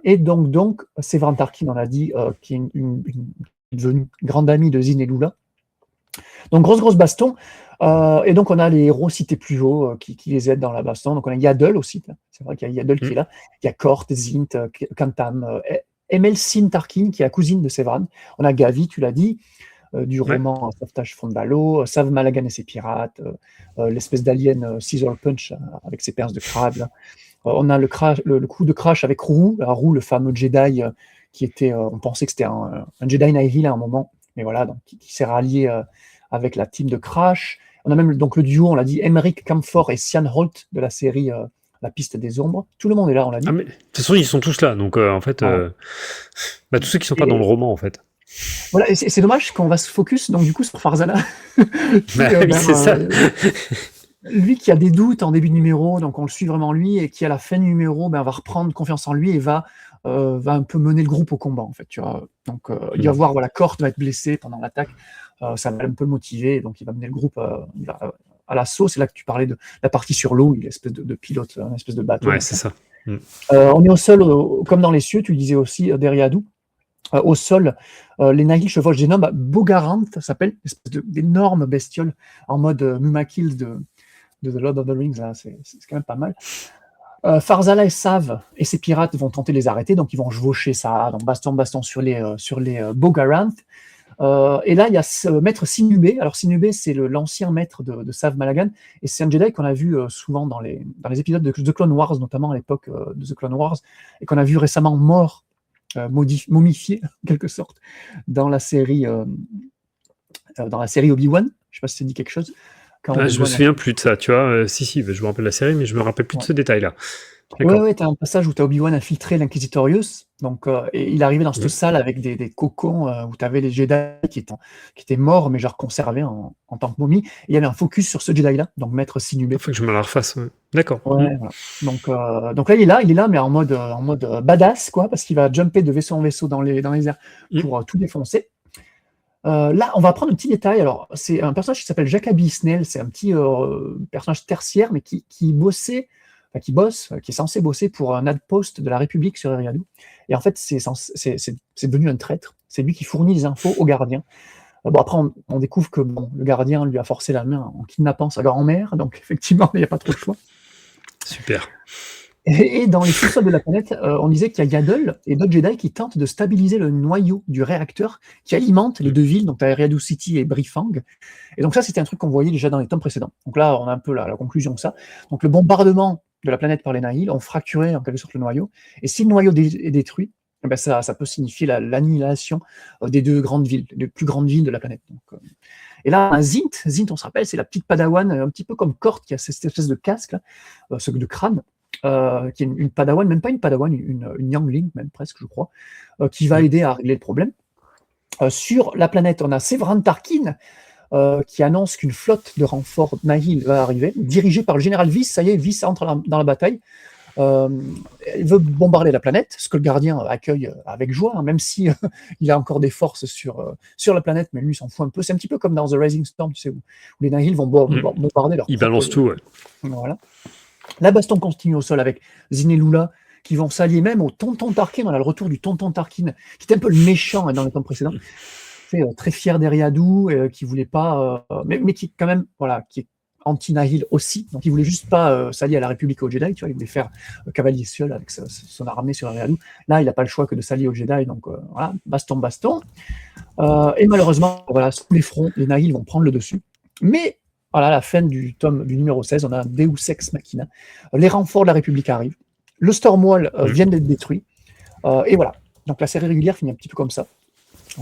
Et donc Séverin Tarkin, on a dit, qui est devenue grande amie de Zin et Lula. Donc, grosse baston. Et donc, on a les héros cités plus haut qui les aident dans la baston. Donc, on a Yaddle aussi. C'est vrai qu'il y a Yaddle qui est là. Il y a Kort, Zint, Kantam, Emel Sin Tarkin, qui est la cousine de Séverin. On a Gavi, tu l'as dit, du roman Sauvetage Fond de Ballot, Sav Malagan et ses pirates, l'espèce d'alien Scissor Punch avec ses pinces de crabe. Là. On a le coup de crash avec Roux, le fameux Jedi qui était, on pensait que c'était un Jedi Nihil à un moment, mais voilà, donc, qui s'est rallié avec la team de Crash. On a même donc le duo, on l'a dit, Emmerich Camphor et Sian Holt de la série La Piste des Ombres. Tout le monde est là, on l'a dit. Ah, mais, de toute façon, ils sont tous là, donc en fait, tous ceux qui sont pas dans le roman, en fait. Voilà, et c'est dommage qu'on va se focus donc du coup sur Farzana. C'est ça. Lui qui a des doutes en début de numéro, donc on le suit vraiment lui, et qui à la fin du numéro va reprendre confiance en lui et va un peu mener le groupe au combat, en fait. Tu vois. Donc il va voir, Kort va être blessé pendant l'attaque, ça va un peu le motiver, donc il va mener le groupe à l'assaut. C'est là que tu parlais de la partie sur l'eau, il est espèce de pilote, une espèce de bateau. Ouais, c'est ça. On est au sol, comme dans les cieux, tu le disais aussi, d'Eriadu. Au sol, les Nahil chevauchent des noms, Bogarant, ça s'appelle, une espèce d'énorme bestiole en mode Mumakil de The Lord of the Rings, là, c'est quand même pas mal. Farzala et Sav et ses pirates vont tenter de les arrêter, donc ils vont chevaucher ça, donc baston sur les Bogarant. Et là, il y a maître Sinubé. Alors Sinubé, c'est l'ancien maître de Sav Malagan, et c'est un Jedi qu'on a vu souvent dans les épisodes de The Clone Wars, notamment à l'époque de The Clone Wars, et qu'on a vu récemment mort, momifié en quelque sorte dans la série Obi-Wan. Je sais pas si ça dit quelque chose. Je me souviens plus de ça, tu vois. Si, je me rappelle la série, mais je me rappelle plus de ce détail-là. Ouais, t'as un passage où t'as Obi-Wan infiltré l'Inquisitorius, donc et il arrivait dans cette salle avec des cocons où t'avais les Jedi qui étaient morts, mais genre conservés en tant que momies. Et il y avait un focus sur ce Jedi-là, donc Maître Sinubé. Il faut que je me la refasse. Ouais. D'accord. Ouais, voilà. Donc là, il est là, mais en mode badass, quoi, parce qu'il va jumper de vaisseau en vaisseau dans les airs pour tout défoncer. Là, on va prendre un petit détail. Alors, c'est un personnage qui s'appelle Jacoby Snell. C'est un petit personnage tertiaire, mais qui est censé bosser pour un outpost de la République sur Eriadu. Et en fait, c'est devenu un traître. C'est lui qui fournit les infos aux gardiens. Après, on découvre que le gardien lui a forcé la main en kidnappant sa grand-mère. Donc, effectivement, il n'y a pas trop de choix. Super. Et dans les sous-sols de la planète, on disait qu'il y a Yaddle et d'autres Jedi qui tentent de stabiliser le noyau du réacteur qui alimente les deux villes, donc Eriadu City et Brifang. Et donc ça, c'était un truc qu'on voyait déjà dans les tomes précédents. Donc là, on a un peu la conclusion de ça. Donc le bombardement de la planète par les Nahil ont fracturé en quelque sorte le noyau. Et si le noyau est détruit, ça peut signifier l'annihilation des deux grandes villes, les plus grandes villes de la planète. Donc, et là, Zint, on se rappelle, c'est la petite padawan, un petit peu comme Kort, qui a cette espèce de casque, là, de crâne, qui est une padawan, même pas une padawan, une youngling, même presque, je crois, qui va aider à régler le problème. Sur la planète, on a Séverin Tarkin, qui annonce qu'une flotte de renforts Nahil va arriver, dirigée par le général Viss. Ça y est, Viss entre dans la bataille. Il veut bombarder la planète, ce que le gardien accueille avec joie, même si il a encore des forces sur la planète, mais lui s'en fout un peu. C'est un petit peu comme dans The Rising Storm, tu sais, où les Nahil vont bombarder leur. Ils balancent tout, ouais. Voilà. La baston continue au sol avec Zin et Lula, qui vont s'allier même au tonton Tarkin. On a le retour du tonton Tarkin, qui était un peu le méchant dans les temps précédents. Très fier d'Eriadu, qui voulait pas, mais qui quand même, qui est anti-Nahil aussi, donc il voulait juste pas s'allier à la République aux Jedi, tu vois, il voulait faire cavalier seul avec son armée sur Eriadu. Là, il n'a pas le choix que de s'allier aux Jedi, donc baston. Et malheureusement, sous les fronts, les Nahil vont prendre le dessus. Mais à la fin du numéro 16, on a un Deus Ex Machina. Les renforts de la République arrivent. Le Stormwall vient d'être détruit. Et voilà. Donc la série régulière finit un petit peu comme ça.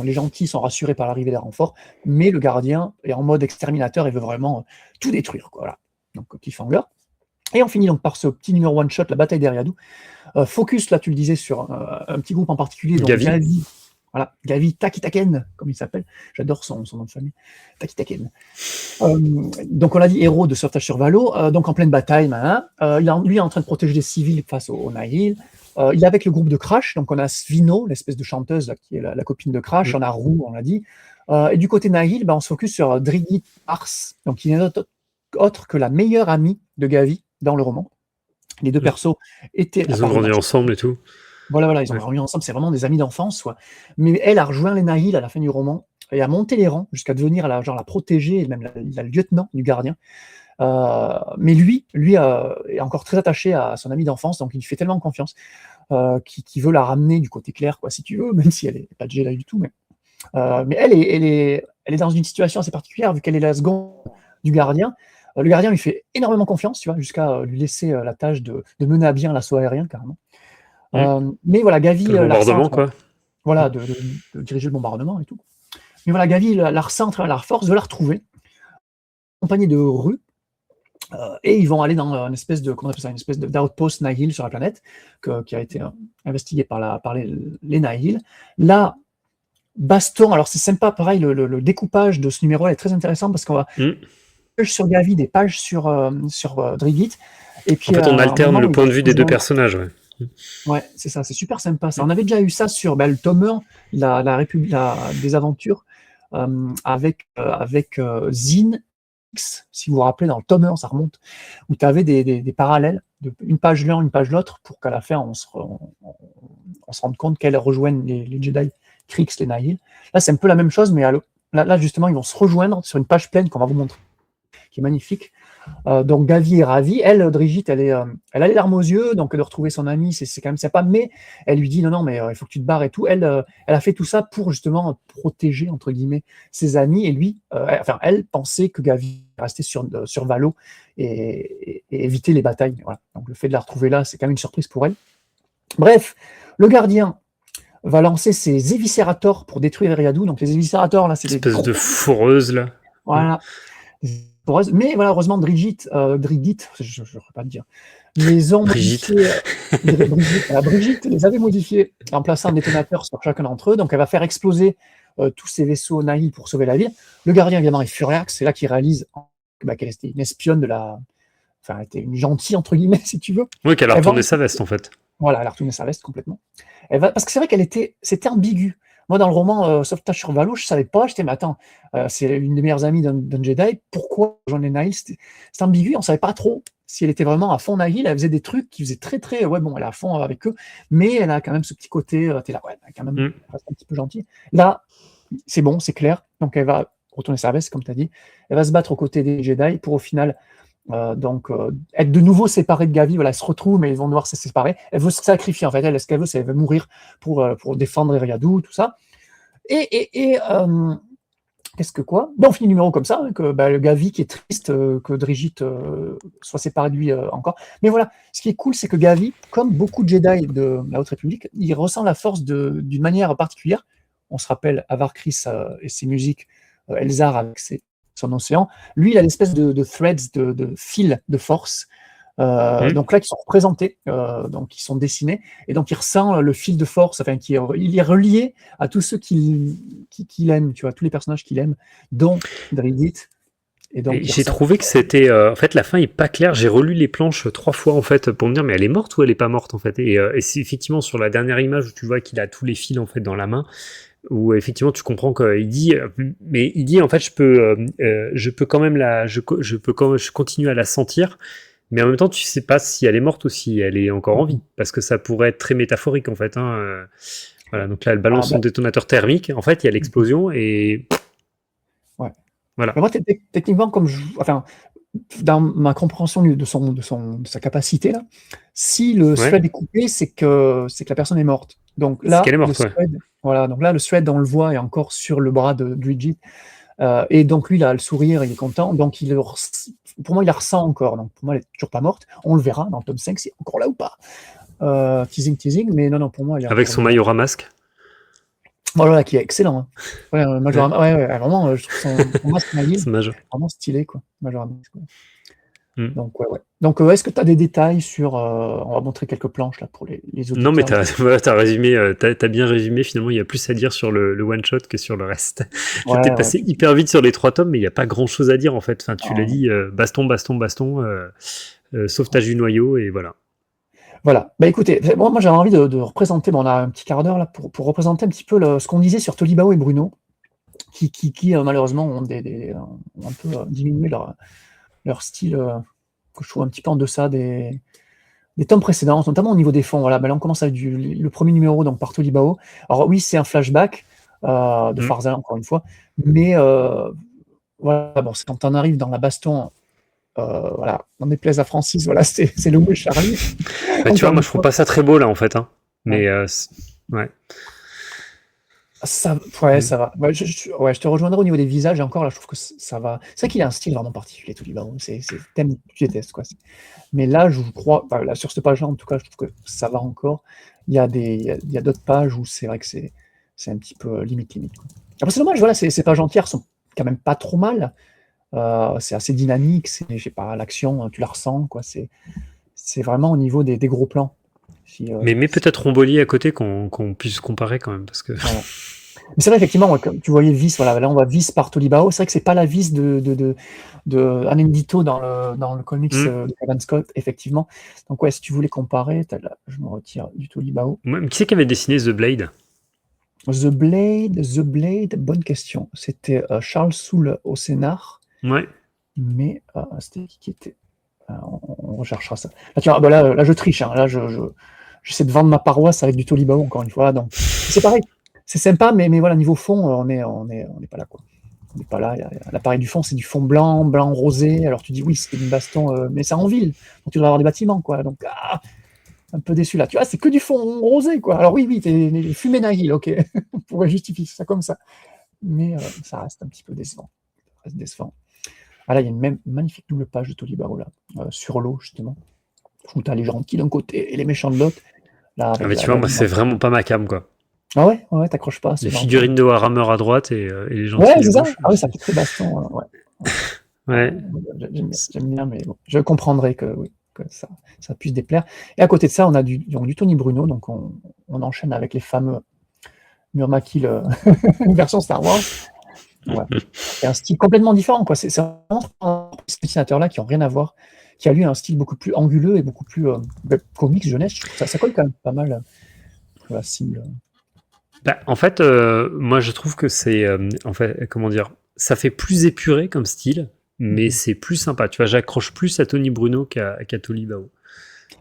Les gentils sont rassurés par l'arrivée des renforts, mais le gardien est en mode exterminateur et veut vraiment tout détruire. Voilà. Donc, cliffhanger. Et on finit donc par ce petit numéro one-shot, la bataille d'Eriadu. Focus, là, tu le disais, sur un petit groupe en particulier, donc Gavi Voilà, Gavi Takitaken, comme il s'appelle. J'adore son nom de famille. Takitaken. Donc, on l'a dit, héros de sauvetage sur Valo. Donc, en pleine bataille, lui est en train de protéger les civils face au Nihil. Il est avec le groupe de Crash. Donc, on a Svino, l'espèce de chanteuse là, qui est la copine de Crash. On a Roux, on l'a dit. Et du côté Nihil, on se focus sur Drigit Ars, donc qui n'est autre que la meilleure amie de Gavi dans le roman. Les deux persos étaient... Ils ont grandi ensemble et tout. Voilà, ils ont grandi ensemble, c'est vraiment des amis d'enfance. Mais elle a rejoint les Nihil à la fin du roman et a monté les rangs jusqu'à devenir la protégée et même la lieutenant du gardien. Mais lui est encore très attaché à son ami d'enfance, donc il lui fait tellement confiance qu'il veut la ramener du côté clair, si tu veux, même si elle n'est pas Jedi du tout. Mais elle est dans une situation assez particulière vu qu'elle est la seconde du gardien. Le gardien lui fait énormément confiance, tu vois, jusqu'à lui laisser la tâche de mener à bien l'assaut aérien, carrément. Mais voilà, Gavi... Le bombardement, quoi. Voilà, de diriger le bombardement et tout. Mais voilà, Gavi la recentre, la force de la retrouver, accompagné de Ru, et ils vont aller dans une espèce de, comment on appelle ça, une espèce d'outpost Nihil sur la planète, qui a été investigué par les Nihil. Là, baston, alors c'est sympa, pareil, le découpage de ce numéro est très intéressant parce qu'on va pages sur Gavi, des pages sur Drigit. Et puis, en fait, on alterne le point de vue des deux personnages. Ouais, c'est ça, c'est super sympa. Ça. On avait déjà eu ça sur le tome 1, des aventures avec Zine X, si vous vous rappelez, dans le tome 1, ça remonte, où tu avais des parallèles, une page l'un, une page l'autre, pour qu'à la fin, on se rende compte qu'elles rejoignent les Jedi, Krix, les Nihil. Là, c'est un peu la même chose, mais là, justement, ils vont se rejoindre sur une page pleine qu'on va vous montrer, qui est magnifique. Donc Gavi est ravie, elle, Drigit, elle a les larmes aux yeux, donc de retrouver son amie, c'est quand même sympa, mais elle lui dit non, mais il faut que tu te barres et tout. Elle a fait tout ça pour justement protéger, entre guillemets, ses amis, et lui, elle pensait que Gavi restait sur Valo et éviter les batailles. Voilà. Donc le fait de la retrouver là, c'est quand même une surprise pour elle. Bref, le gardien va lancer ses éviscérators pour détruire Eriadou. Donc les éviscérators, là, c'est des espèce de fourreuse, là. Voilà. Mais voilà, heureusement, Drigit, je ne saurais pas le dire, les ont modifiés. Brigitte les avait modifiés en plaçant un détonateur sur chacun d'entre eux. Donc, elle va faire exploser tous ces vaisseaux Nihil pour sauver la ville. Le gardien, évidemment, est furiax. C'est là qu'il réalise qu'elle était une espionne elle était une gentille, entre guillemets, si tu veux. Oui, qu'elle a retourné sa veste, en fait. Voilà, elle a retourné sa veste complètement. Parce que c'est vrai c'était ambigu. Moi, dans le roman Sauvetage sur Valo, je ne savais pas. J'étais, mais attends, c'est une des meilleures amies d'un Jedi. Pourquoi rejoindre les Nihil? C'était ambigu. On ne savait pas trop si elle était vraiment à fond Nihil. Elle faisait des trucs qui faisaient très, très. Ouais, bon, elle est à fond avec eux. Mais elle a quand même ce petit côté. T'es là, ouais, elle est quand même un petit peu gentille. Là, c'est bon, c'est clair. Donc, elle va retourner sa veste, comme tu as dit. Elle va se battre aux côtés des Jedi pour au final. Être de nouveau séparée de Gavi, voilà, elle se retrouve, mais ils vont devoir se séparer. Elle veut se sacrifier, en fait. Ce qu'elle veut, c'est qu'elle veut mourir pour défendre Eriadou, tout ça. Qu'est-ce que quoi? On finit le numéro comme ça, que le Gavi qui est triste que Drigit soit séparé de lui encore. Mais voilà, ce qui est cool, c'est que Gavi, comme beaucoup de Jedi de la Haute République, il ressent la force d'une manière particulière. On se rappelle Avar Kriss et ses musiques, Elzar avec son océan. Lui, il a l'espèce de threads, de fils de force. Donc là, qui sont représentés, donc qui sont dessinés, et donc il ressent le fil de force, il est relié à tous ceux qu'il aime, tu vois, tous les personnages qu'il aime, dont Drigit. Et donc j'ai trouvé que c'était, en fait, la fin est pas claire. J'ai relu les planches 3 fois en fait pour me dire mais elle est morte ou elle est pas morte en fait. Et c'est effectivement sur la dernière image où tu vois qu'il a tous les fils en fait dans la main, où effectivement tu comprends qu'il dit, mais il dit en fait je peux quand même je continue à la sentir. Mais en même temps, tu sais pas si elle est morte ou si elle est encore en vie, parce que ça pourrait être très métaphorique en fait. Voilà, donc là, elle balance son détonateur thermique. En fait, il y a l'explosion et. Ouais. Voilà. Mais moi, techniquement, dans ma compréhension de sa capacité là, si le thread est coupé, c'est que la personne est morte. Donc là, qu'elle est morte, voilà. Donc là, le thread, on le voit, est encore sur le bras de Drigit. Et donc lui, il a le sourire, il est content. Donc pour moi, il la ressent encore. Donc pour moi, elle n'est toujours pas morte. On le verra dans le tome 5, si elle est encore là ou pas. Teasing. Mais non, pour moi, elle est avec son Majora masque. Voilà, qui est excellent. Hein. Ouais, vraiment, je trouve son masque Nihil c'est vraiment stylé, quoi. Majora masque. Donc, ouais. Donc, est-ce que tu as des détails sur... on va montrer quelques planches là pour les auditeurs. Non, mais t'as résumé, t'as bien résumé. Finalement, il y a plus à dire sur le one-shot que sur le reste. Je vais peut-être passer hyper vite sur les 3 tomes, mais il n'y a pas grand-chose à dire en fait. Enfin, tu l'as dit, baston, sauvetage du noyau, et voilà. Voilà. Bah écoutez, moi j'avais envie de représenter, on a un petit quart d'heure là pour représenter un petit peu ce qu'on disait sur Tolibao et Bruno, qui malheureusement ont un peu diminué leur style, que je trouve un petit peu en deçà des tomes précédents, notamment au niveau des fonds. Voilà, là on commence avec le premier numéro, donc par Tolibao. Alors oui, c'est un flashback de Farzan, encore une fois, mais voilà, bon, c'est quand on arrive dans la baston. Voilà, on déplaise à Francis, voilà, c'est le mot Charlie. Bah, tu vois, moi je trouve pas ça très beau là en fait, hein. Mais ouais. Ça va. Ouais, je te rejoindrai au niveau des visages, et encore là, je trouve que ça va. C'est vrai qu'il a un style vraiment particulier, Tolibao. C'est thème que tu détestes, quoi. Mais là, je crois, là, sur cette page-là, en tout cas, je trouve que ça va encore. Il y a d'autres pages où c'est vrai que c'est un petit peu limite. Quoi. Après, c'est dommage, voilà, ces pages entières sont quand même pas trop mal. C'est assez dynamique, l'action, tu la ressens, quoi. C'est vraiment au niveau des gros plans. Mais peut-être Romboli à côté qu'on puisse comparer quand même, parce que. Voilà. Mais c'est vrai, effectivement, comme tu voyais Vis, voilà, là on voit Vis par Tolibao. C'est vrai que c'est pas la Vis de Anendito dans le comics de Kevin Scott, effectivement. Donc ouais, si tu voulais comparer, je me retire du Tolibao. Qui c'est qui avait dessiné The Blade? The Blade, bonne question. C'était Charles Soule au scénar. Ouais. Mais c'était qui était. On recherchera ça. Là, là je triche. Hein. Là, j'essaie de vendre ma paroisse avec du Tolibao, encore une fois. Donc, c'est pareil. C'est sympa, mais voilà, niveau fond, on n'est pas là, quoi. On n'est pas là. L'appareil du fond, c'est du fond blanc rosé. Alors, tu dis, oui, c'est une baston, mais c'est en ville. Donc, tu dois avoir des bâtiments, quoi. Donc, un peu déçu, là. Tu vois, c'est que du fond rosé, quoi. Alors, oui, t'es fumé Nahil, ok. On pourrait justifier ça comme ça. Mais ça reste un petit peu décevant. Ah là, il y a une magnifique double page de Tolibao, là, sur l'eau, justement, où tu as les gentils d'un côté et les méchants de l'autre. Mais tu vois, moi, c'est vraiment pas ma came, quoi. Ah ouais, t'accroches pas. Les figurines de Warhammer à droite et les gentils à gauche. Ça. Ah ouais, ça fait très baston. Ouais. J'aime bien, mais bon, je comprendrai que ça puisse déplaire. Et à côté de ça, on a du Tony Bruno, donc on enchaîne avec les fameux Murmakil version Star Wars. Ouais. C'est un style complètement différent, quoi. C'est vraiment ce dessinateur-là qui n'ont rien à voir, qui a lui un style beaucoup plus anguleux et beaucoup plus comics jeunesse. Ça colle quand même pas mal pour la cible. En fait, moi je trouve que c'est, en fait, comment dire, ça fait plus épuré comme style, mais c'est plus sympa. Tu vois, j'accroche plus à Tony Bruno qu'à Tolibao.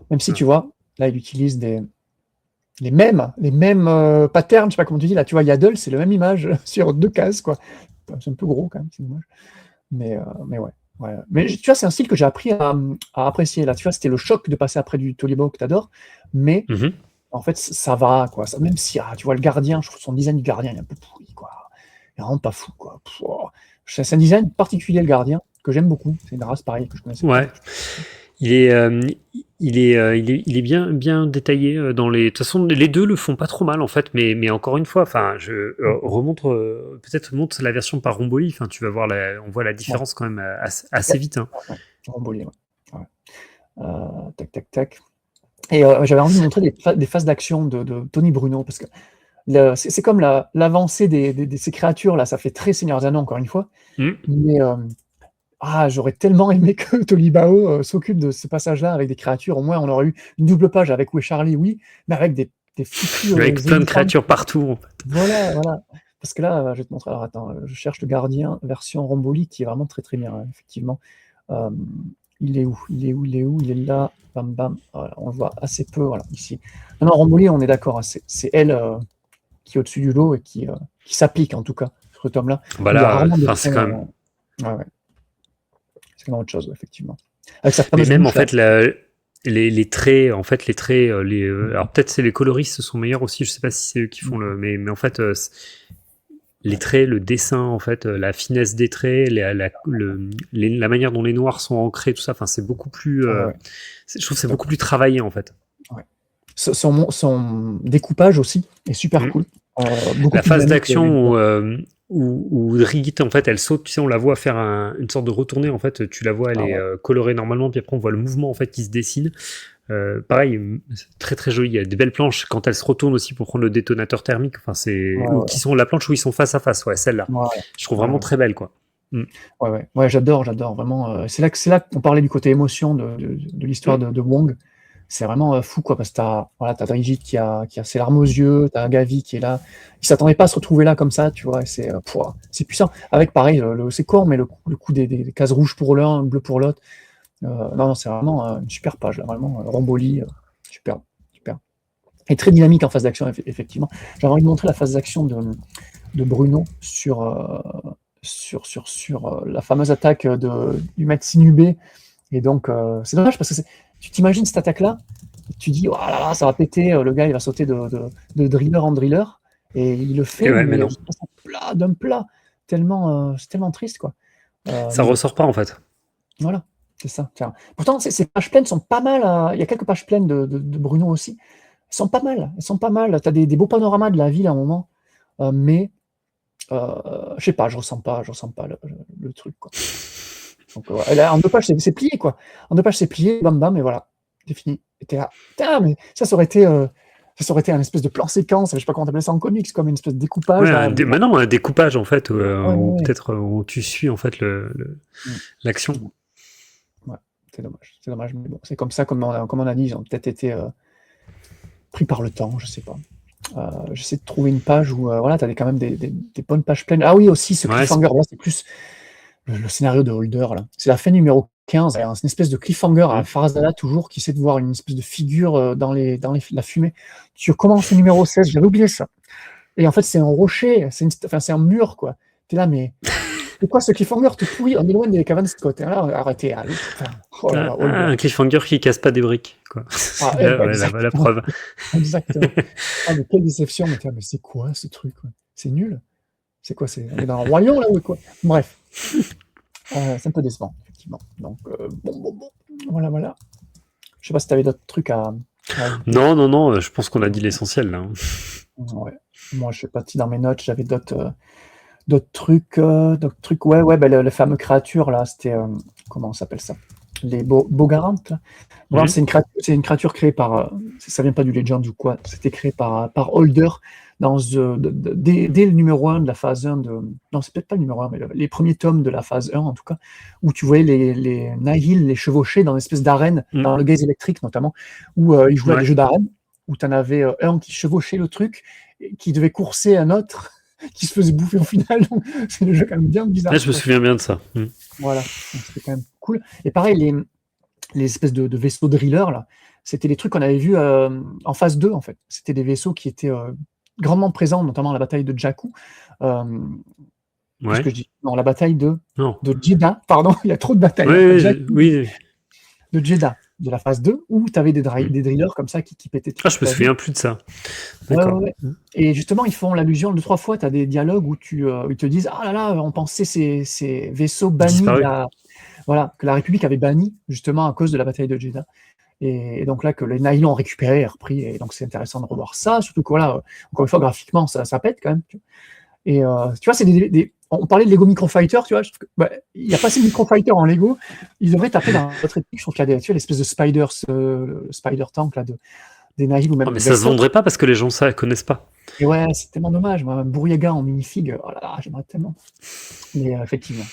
Même si tu vois, là il utilise les mêmes patterns, je sais pas comment tu dis, là tu vois Yaddle, c'est la même image sur 2 cases, quoi. C'est un peu gros quand même, c'est dommage. Mais ouais. Mais tu vois, c'est un style que j'ai appris à apprécier. Là, tu vois, c'était le choc de passer après du Tolibao que t'adores, mais en fait, ça va, quoi. Même si, tu vois, le gardien, je trouve son design du gardien, il est un peu pourri, quoi. Il est vraiment pas fou, quoi. C'est un design particulier, le gardien, que j'aime beaucoup. C'est une race pareille que je connaissais. Ouais. Il est bien détaillé dans les. De toute façon, les deux le font pas trop mal en fait, mais encore une fois, enfin, je montre la version par Romboli. Enfin, tu vas voir on voit la différence quand même assez vite. Hein. Romboli, ouais. Tac. Et j'avais envie de montrer des phases d'action de Tony Bruno, parce que c'est comme l'avancée de ces créatures là, ça fait très Seigneur des Anneaux encore une fois, mais j'aurais tellement aimé que Tolibao s'occupe de ce passage-là avec des créatures. Au moins, on aurait eu une double page avec Où est Charlie, oui, mais avec des foutus... avec plein de créatures partout. En fait. Voilà. Parce que là, je vais te montrer. Alors, attends, je cherche le gardien version Romboli, qui est vraiment très, très bien, effectivement. Il est où ? Il est là. Bam, bam. Voilà, on le voit assez peu, voilà, ici. Non, Romboli, on est d'accord. Hein, c'est elle qui est au-dessus du lot et qui s'applique, en tout cas, sur ce tome-là. Voilà, c'est quand même... Ouais. C'est quand même autre chose, effectivement. Mais même en fait, les traits, alors peut-être c'est les coloristes sont meilleurs aussi. Je sais pas si c'est eux qui font mais en fait, les traits, le dessin, en fait, la finesse des traits, la manière dont les noirs sont ancrés, tout ça. Enfin, c'est beaucoup plus. Je trouve que c'est beaucoup plus travaillé en fait. Ouais. Son découpage aussi est super cool. La phase d'action où Brigitte, en fait, elle saute, tu sais, on la voit faire une sorte de retournée, en fait, tu la vois, elle est colorée normalement, puis après on voit le mouvement, en fait, qui se dessine. Pareil, très très joli, il y a des belles planches quand elle se retourne aussi pour prendre le détonateur thermique, enfin ou qui sont la planche où ils sont face à face, celle-là. Je trouve vraiment très belle, quoi. Ouais, j'adore vraiment. C'est là qu'on parlait du côté émotion de l'histoire de Wong. C'est vraiment fou, quoi, parce que t'as Brigitte qui a ses larmes aux yeux, t'as Gavi qui est là. Il s'attendait pas à se retrouver là comme ça, tu vois, et c'est puissant. Avec pareil, c'est court, mais le coup des cases rouges pour l'un, bleu pour l'autre. Non, c'est vraiment une super page, là, vraiment Ramboli, super. Et très dynamique en phase d'action, effectivement. J'avais envie de montrer la phase d'action de Bruno sur la fameuse attaque du mec Sinubé. Et donc, c'est dommage parce que tu t'imagines cette attaque-là, tu dis, oh là là, ça va péter, le gars il va sauter de driller en driller, et il le fait, mais non. D'un plat, c'est tellement triste, quoi. Ça ressort pas, en fait. Voilà, c'est ça. Tiens. Pourtant, ces pages pleines sont pas mal. Il y a quelques pages pleines de Bruno aussi. Elles sont pas mal. Tu as des beaux panoramas de la ville à un moment, mais je sais pas, je ressens pas le truc, quoi. Donc, là, en 2 pages, c'est plié, quoi. En 2 pages, c'est plié, bam bam, et voilà, c'est fini. Et t'es là, putain, mais ça aurait été un espèce de plan séquence, je sais pas comment t'appelais ça en comics, comme une espèce de découpage. Maintenant, un découpage, en fait, où peut-être où tu suis, en fait, l'action. Ouais, c'est dommage, mais bon, c'est comme ça, comme on a dit, ils ont peut-être été pris par le temps, je sais pas. J'essaie de trouver une page où, t'as quand même des bonnes pages pleines. Ah oui, aussi, ce cliffhanger, là, c'est plus le scénario de Holder, là. C'est la fin numéro 15, c'est une espèce de cliffhanger à Farazala, toujours, qui essaie de voir une espèce de figure dans la fumée. Tu commences le numéro 16, j'avais oublié ça. Et en fait, c'est un rocher, c'est un mur, quoi. T'es là, mais c'est quoi ce cliffhanger tout pourri? On est loin des Cavan Scott. Là, arrêtez. Allez, un cliffhanger qui casse pas des briques, quoi. La preuve. Exactement. Mais quelle déception. Mais c'est quoi ce truc, quoi? C'est nul. C'est quoi? On est dans un royaume, là, ou quoi? Bref. C'est un peu décevant, effectivement. Donc, bon. Voilà. Je sais pas si tu avais d'autres trucs à... Non, je pense qu'on a dit l'essentiel, là. Ouais. Moi, je suis parti dans mes notes, j'avais d'autres trucs. Le fameux créature, là, c'était... comment on s'appelle ça? Les Bogarantes, là. Voilà, c'est une créature créée par... ça vient pas du Legend ou quoi, c'était créé par Holder dès le numéro 1 de la phase 1 de... Non, c'est peut-être pas le numéro 1, mais les premiers tomes de la phase 1, en tout cas, où tu voyais les Nihil, les chevauchés dans une espèce d'arène, dans le Gaze électrique notamment, où ils jouaient à des jeux d'arène, où tu en avais un qui chevauchait le truc, qui devait courser un autre, qui se faisait bouffer au final. C'est le jeu quand même bien bizarre. Là, je me souviens bien de ça. Voilà, c'était quand même cool. Et pareil, les espèces de vaisseaux driller, là, c'était des trucs qu'on avait vus en phase 2, en fait. C'était des vaisseaux qui étaient grandement présents, notamment à la bataille de Jakku. Qu'est-ce que je dis? Non, la bataille de Jeddah, pardon, il y a trop de batailles. Oui. De Jeddah, de la phase 2, où tu avais des drillers comme ça qui pétaient. Je me souviens plus de ça. D'accord. Ouais. Et justement, ils font l'allusion 2-3 fois, tu as des dialogues où ils te disent « Ah là là, on pensait ces vaisseaux bannis, que la République avait bannis, justement, à cause de la bataille de Jeddah. » Et donc là, que les Nihil ont récupéré et repris, et donc c'est intéressant de revoir ça, surtout que encore une fois, graphiquement, ça pète quand même. Et tu vois, c'est on parlait de Lego Microfighter, tu vois, il n'y a pas assez de Microfighter en Lego, ils devraient taper dans votre épique, je trouve qu'il y a l'espèce de Spider Tank là, des Nihil ou même... mais ça se vendrait pas parce que les gens ça connaissent pas. Et ouais, c'est tellement dommage, moi, Bouriaga en minifig, oh là là, j'aimerais tellement. Mais effectivement,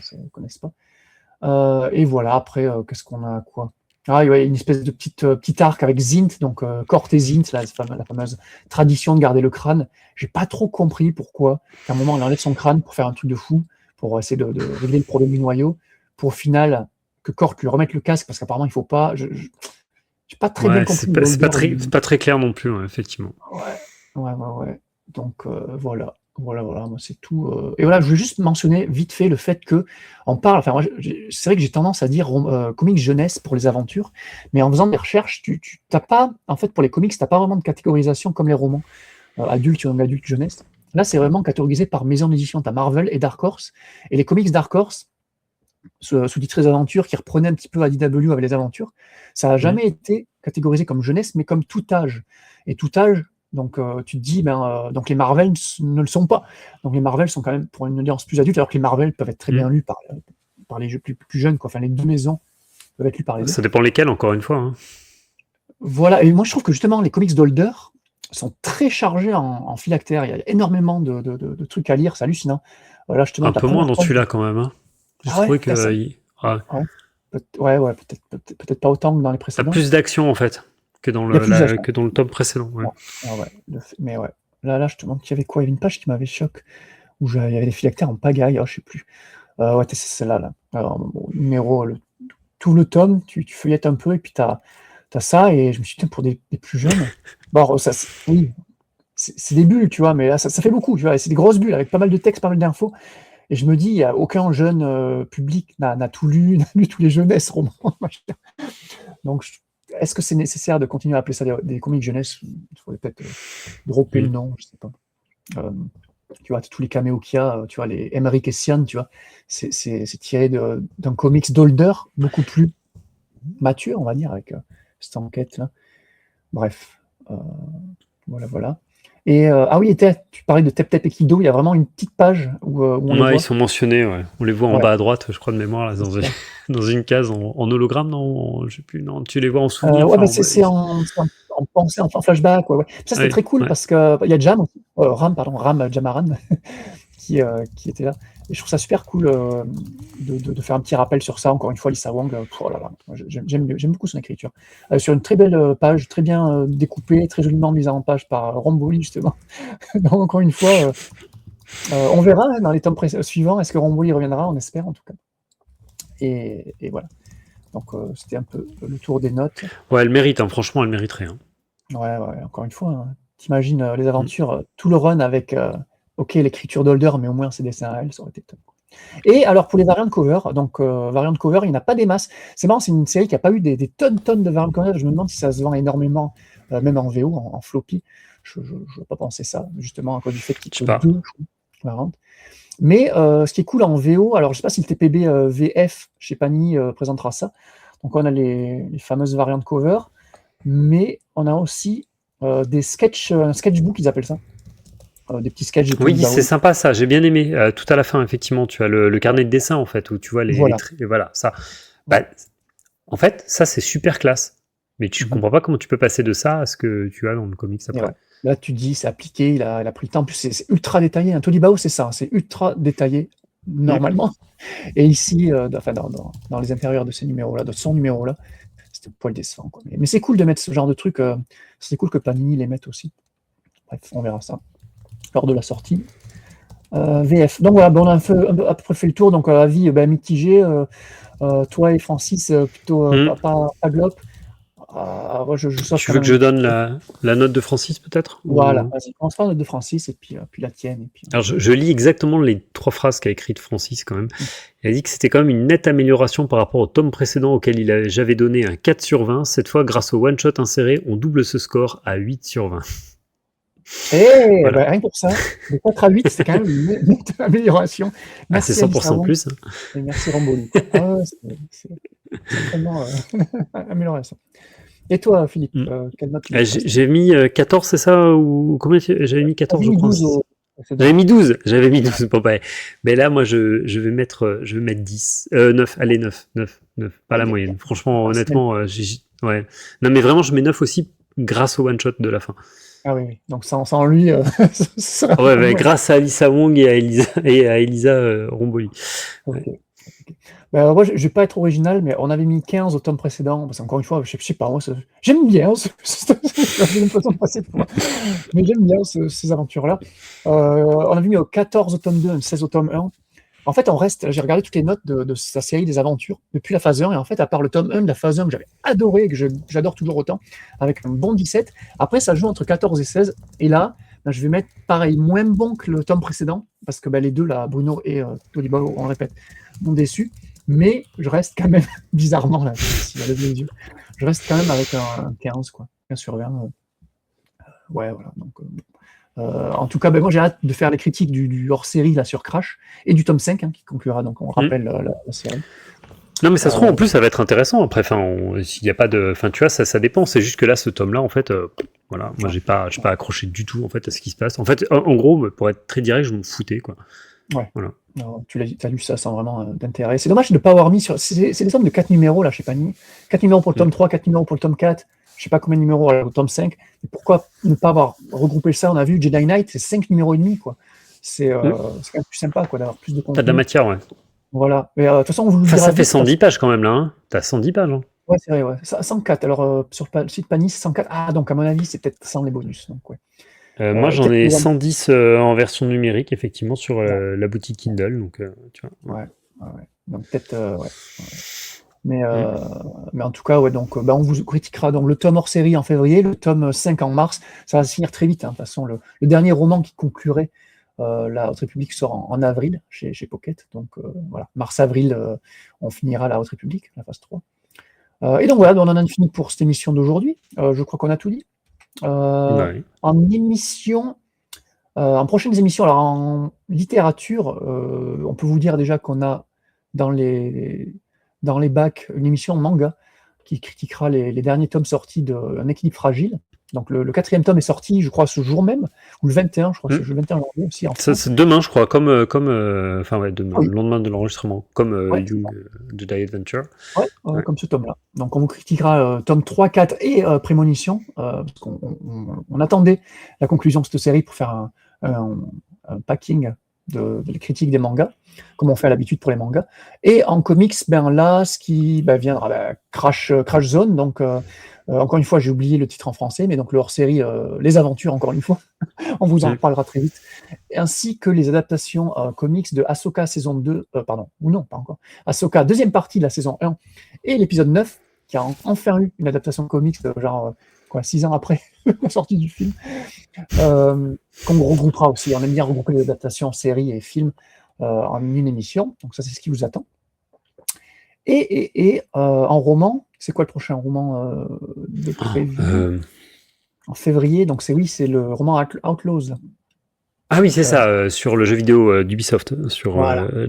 ça ne connaissent pas. Et voilà, après, qu'est-ce qu'on a, quoi? Ah ouais, une espèce de petit arc avec Zint, donc Cort et Zint, la fameuse tradition de garder le crâne. J'ai pas trop compris pourquoi, qu'à un moment, elle enlève son crâne pour faire un truc de fou, pour essayer de régler le problème du noyau, pour au final, que Cort lui remette le casque, parce qu'apparemment, il faut pas... J'ai pas très bien compris. C'est pas très clair non plus, effectivement. Ouais. Donc, voilà, moi c'est tout. Et voilà, je voulais juste mentionner vite fait le fait que on parle. Enfin, moi, c'est vrai que j'ai tendance à dire comics jeunesse pour les aventures, mais en faisant des recherches, tu t'as pas, en fait, pour les comics, t'as pas vraiment de catégorisation comme les romans adultes, young adulte, jeunesse. Là, c'est vraiment catégorisé par maison d'édition. T'as Marvel et Dark Horse, et les comics Dark Horse, sous-titrés les aventures, qui reprenaient un petit peu IDW avec les aventures, ça a jamais été catégorisé comme jeunesse, mais comme tout âge. Et tout âge, Donc tu te dis, donc les Marvel ne le sont pas. Donc les Marvel sont quand même pour une audience plus adulte, alors que les Marvel peuvent être très bien lus par les jeux plus jeunes, quoi. Enfin, les deux maisons peuvent être lues par les deux. Ça dépend lesquels, encore une fois. Hein. Voilà, et moi je trouve que justement les comics d'Holder sont très chargés en phylactère. Il y a énormément de trucs à lire, c'est hallucinant. Voilà, justement, un peu moins dans celui-là quand même. Hein. J'ai trouvé que... peut-être pas autant que dans les précédents. T'as plus d'action en fait que dans le tome précédent. Ouais. Mais ouais, là je te demande qu'il y avait quoi. Il y avait une page qui m'avait choqué où il y avait des phylactères en pagaille, je sais plus. C'est celle-là. Là. Alors, numéro, tout le tome, tu feuillettes un peu et puis t'as ça, et je me suis dit, pour des plus jeunes, oui, c'est des bulles, tu vois, mais là, ça fait beaucoup, tu vois, c'est des grosses bulles avec pas mal de textes, pas mal d'infos, et je me dis, il n'y a aucun jeune public n'a tout lu, n'a lu tous les jeunesses romans. Donc, est-ce que c'est nécessaire de continuer à appeler ça des comics jeunesse? Il faudrait peut-être dropper le nom, je sais pas. Tu vois, tous les caméos qu'il y a, tu vois, les Emmerich et Sian, tu vois, c'est tiré d'un comics d'Holder, beaucoup plus mature, on va dire, avec cette enquête-là. Bref, voilà. Et oui, tu parlais de Tep Tep et Kido, il y a vraiment une petite page où on les voit. Ils sont mentionnés, ouais. On les voit en bas à droite, je crois de mémoire, là, dans une case en hologramme, non, je sais plus, non, tu les vois en souvenir. C'est en pensée, en flashback, ouais. Ça c'était très cool parce que il y a Jam, Ram Jamaran qui était là. Et je trouve ça super cool de faire un petit rappel sur ça. Encore une fois, Lisa Wang, j'aime beaucoup son écriture. Sur une très belle page, très bien découpée, très joliment mise en page par Romboli, justement. Donc, encore une fois, on verra dans les tomes suivants. Est-ce que Romboli reviendra? On espère, en tout cas. Et voilà. Donc, c'était un peu le tour des notes. Ouais, elle mérite, hein. Franchement, elle mériterait. Hein. Ouais, encore une fois, hein. T'imagines les aventures, tout le run avec... l'écriture d'Holder, mais au moins ses dessins à elle, ça aurait été top. Et alors pour les variantes cover, donc variantes cover, il n'y en a pas des masses. C'est marrant, c'est une série qui n'a pas eu des tonnes de variantes cover. Je me demande si ça se vend énormément, même en VO, en floppy. Je ne vais pas penser ça, justement, à cause du fait qu'il y a deux variantes. Mais ce qui est cool en VO, alors je ne sais pas si le TPB VF chez Panini présentera ça. Donc on a les fameuses variantes cover, mais on a aussi des sketchbook, ils appellent ça. Des petits sketchs. Oui, c'est sympa ça, j'ai bien aimé. Tout à la fin, effectivement, tu as le carnet de dessin en fait, où tu vois les traits. Voilà, ça. En fait, ça c'est super classe. Mais tu comprends pas comment tu peux passer de ça à ce que tu as dans le comics après. Là, tu dis, c'est appliqué, il a pris le temps. En plus, c'est ultra détaillé. Un Tolibao, c'est ça, c'est ultra détaillé normalement. Et ici, dans les intérieurs de ces numéros-là, de son numéro-là, c'était poil décevant. Mais c'est cool de mettre ce genre de trucs. C'est cool que Panini les mette aussi. Bref, on verra ça lors de la sortie. VF. Donc voilà, on a à peu près fait le tour. Donc avis mitigé. Toi et Francis, plutôt pas glop. Tu veux que je donne la note de Francis peut-être? Voilà, vas-y, commence par la note de Francis et puis la tienne. Et puis... Alors je lis exactement les 3 phrases qu'a écrites Francis quand même. Il a dit que c'était quand même une nette amélioration par rapport au tome précédent auquel j'avais donné un 4 sur 20. Cette fois, grâce au one-shot inséré, on double ce score à 8 sur 20. Rien que pour ça, de 4 à 8, c'est quand même une amélioration. Merci, c'est 100% plus. Hein. Et merci Romboli. C'est vraiment amélioration. Et toi, Philippe, quelle note j'ai mis 14, c'est ça? Ou combien j'avais mis 14, je pense. J'avais mis 12. Bon, mais là, moi, je vais mettre 10. 9, allez, 9. Pas la moyenne. Franchement, honnêtement, ouais. Non, mais vraiment, je mets 9 aussi grâce au one-shot de la fin. Ah oui. Donc sans lui... grâce à Lisa Wong et à Elisa Romboli. Okay. Moi, je ne vais pas être original, mais on avait mis 15 au tome précédent, parce qu'encore une fois, je sais pas, moi, j'aime bien, j'ai une façon de passer pour moi, mais j'aime bien ces aventures-là. On avait mis 14 au tome 2, 16 au tome 1. En fait, j'ai regardé toutes les notes de sa série des aventures depuis la phase 1, et en fait, à part le tome 1 de la phase 1 que j'avais adoré, et que j'adore toujours autant, avec un bon 17, après, ça joue entre 14 et 16, et là, je vais mettre pareil, moins bon que le tome précédent, parce que les deux, là, Bruno et Tolibao, on le répète, m'ont déçu, mais je reste quand même, bizarrement, là, s'il a levé les yeux, je reste quand même avec un 15, quoi, 15 sur 20. Ouais, voilà, donc... en tout cas, moi j'ai hâte de faire les critiques du hors-série là sur Crash et du tome 5 qui conclura, donc on rappelle la série. Non, mais ça se trouve, en plus, ça va être intéressant. Après, s'il n'y a pas de. Enfin, tu vois, ça dépend. C'est juste que là, ce tome-là, en fait, voilà, moi, j'ai pas accroché du tout, en fait, à ce qui se passe. En fait, en gros, pour être très direct, je m'en foutais, quoi. Ouais. Voilà. Non, tu as lu ça sans vraiment d'intérêt. C'est dommage de ne pas avoir mis sur. C'est des sommes de 4 numéros, là, je sais pas. 4 numéros pour le tome 3, 4 numéros pour le tome 4. Je sais pas combien de numéros au tome 5. Mais pourquoi ne pas avoir regroupé ça? On a vu Jedi Knight, c'est 5 numéros et demi, quoi. C'est quand même plus sympa, quoi, d'avoir plus de contenu. T'as de la matière, ouais. Voilà. Mais de toute façon, on vous le Enfin, dira ça fait vite, 110 pages quand même, là. Hein. T'as 110 pages. Hein. Ouais, c'est vrai, ouais. 104. Alors, sur le site Panini, c'est 104. Ah, donc, à mon avis, c'est peut-être sans les bonus. Donc, ouais. Moi, j'en ai 110 en version numérique, effectivement, sur la boutique Kindle. Donc, tu vois. Ouais. Donc, peut-être. Ouais. Mais en tout cas, ouais, donc, on vous critiquera donc, le tome hors série en février, le tome 5 en mars. Ça va se finir très vite. Hein. De toute façon, le dernier roman qui conclurait la Haute République sort en avril chez Pocket. Donc, voilà. Mars-avril, on finira la Haute République, la phase 3. Et donc, voilà, on en a fini pour cette émission d'aujourd'hui. Je crois qu'on a tout dit. Ouais. En émission, en prochaines émissions, alors en littérature, on peut vous dire déjà qu'on a dans les bacs une émission manga qui critiquera les derniers tomes sortis d'Un équilibre fragile. Donc le 4e tome est sorti, je crois, ce jour même, ou le 21, je crois, c'est le 21 janvier aussi. C'est demain, je crois, comme demain, le lendemain de l'enregistrement, comme Young Jedi Adventure. Ouais, comme ce tome-là. Donc on vous critiquera tome 3, 4 et Prémonition, parce qu'on attendait la conclusion de cette série pour faire un packing de critiques des mangas, comme on fait à l'habitude pour les mangas. Et en comics, là, ce qui viendra, Crash Zone, donc encore une fois, j'ai oublié le titre en français, mais donc le hors-série Les Aventures, encore une fois, on vous en reparlera très vite, ainsi que les adaptations comics de Ahsoka saison 2, ou non, pas encore, Ahsoka, deuxième partie de la saison 1, et l'épisode 9, qui a enfin eu une adaptation comics, 6 ans après la sortie du film, qu'on regroupera aussi. On aime bien regrouper les adaptations séries et films en une émission, donc ça c'est ce qui vous attend. Et en roman, c'est quoi le prochain roman de prévu en février? Donc c'est le roman Outlaws. Ah oui, c'est ça, sur le jeu vidéo d'Ubisoft, sur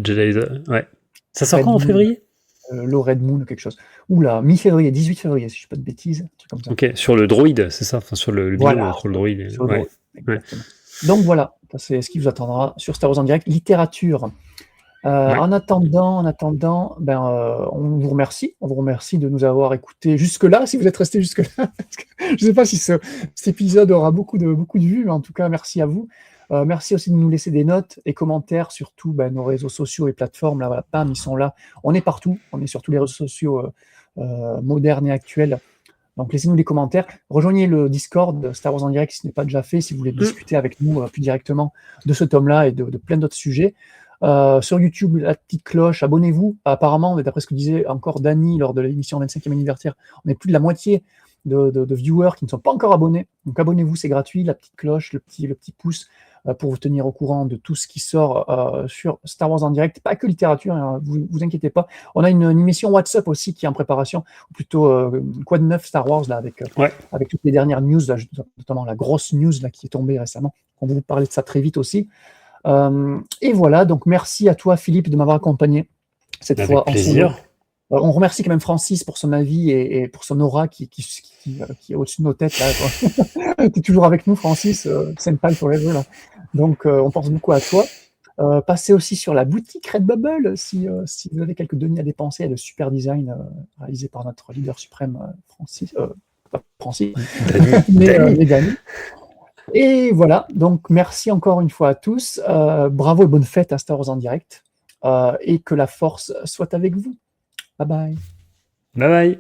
Jedi. Ouais. Ça sort quand en février? Le Red Moon, quelque chose. Oula, mi-février, 18 février, si je ne dis pas de bêtises, un truc comme ça. Ok, sur le droïde, c'est ça, sur le binôme entre le droïde. Sur le droïde, exactement. Donc voilà, c'est ce qui vous attendra sur Star Wars en direct, littérature. En attendant, on vous remercie. On vous remercie de nous avoir écoutés jusque-là, si vous êtes restés jusque-là. Je ne sais pas si cet épisode aura beaucoup de vues, mais en tout cas, merci à vous. Merci aussi de nous laisser des notes et commentaires sur tous nos réseaux sociaux et plateformes. Là, voilà, ils sont là. On est partout. On est sur tous les réseaux sociaux modernes et actuels. Donc, laissez-nous des commentaires. Rejoignez le Discord de Star Wars en direct si ce n'est pas déjà fait, si vous voulez discuter avec nous plus directement de ce tome-là et de plein d'autres sujets. Sur YouTube, la petite cloche, abonnez-vous. Apparemment, d'après ce que disait encore Dany lors de l'émission 25e anniversaire, on est plus de la moitié de viewers qui ne sont pas encore abonnés. Donc abonnez-vous, c'est gratuit, la petite cloche, le petit pouce pour vous tenir au courant de tout ce qui sort sur Star Wars en direct. Pas que littérature, hein, vous inquiétez pas. On a une émission WhatsApp aussi qui est en préparation, ou plutôt quoi de neuf Star Wars, là, avec toutes les dernières news, là, notamment la grosse news là, qui est tombée récemment. On va vous parler de ça très vite aussi. Et voilà, donc merci à toi Philippe de m'avoir accompagné cette fois. Avec plaisir. On remercie quand même Francis pour son avis et pour son aura qui est au-dessus de nos têtes. Tu es toujours avec nous, Francis, Senpai Forever. Là. Donc on pense beaucoup à toi. Passez aussi sur la boutique Redbubble si vous avez quelques deniers à dépenser. Il y a le super design réalisé par notre leader suprême Francis. Dany. Et voilà, donc merci encore une fois à tous. Bravo et bonne fête à Star Wars en direct. Et que la force soit avec vous. Bye bye. Bye bye.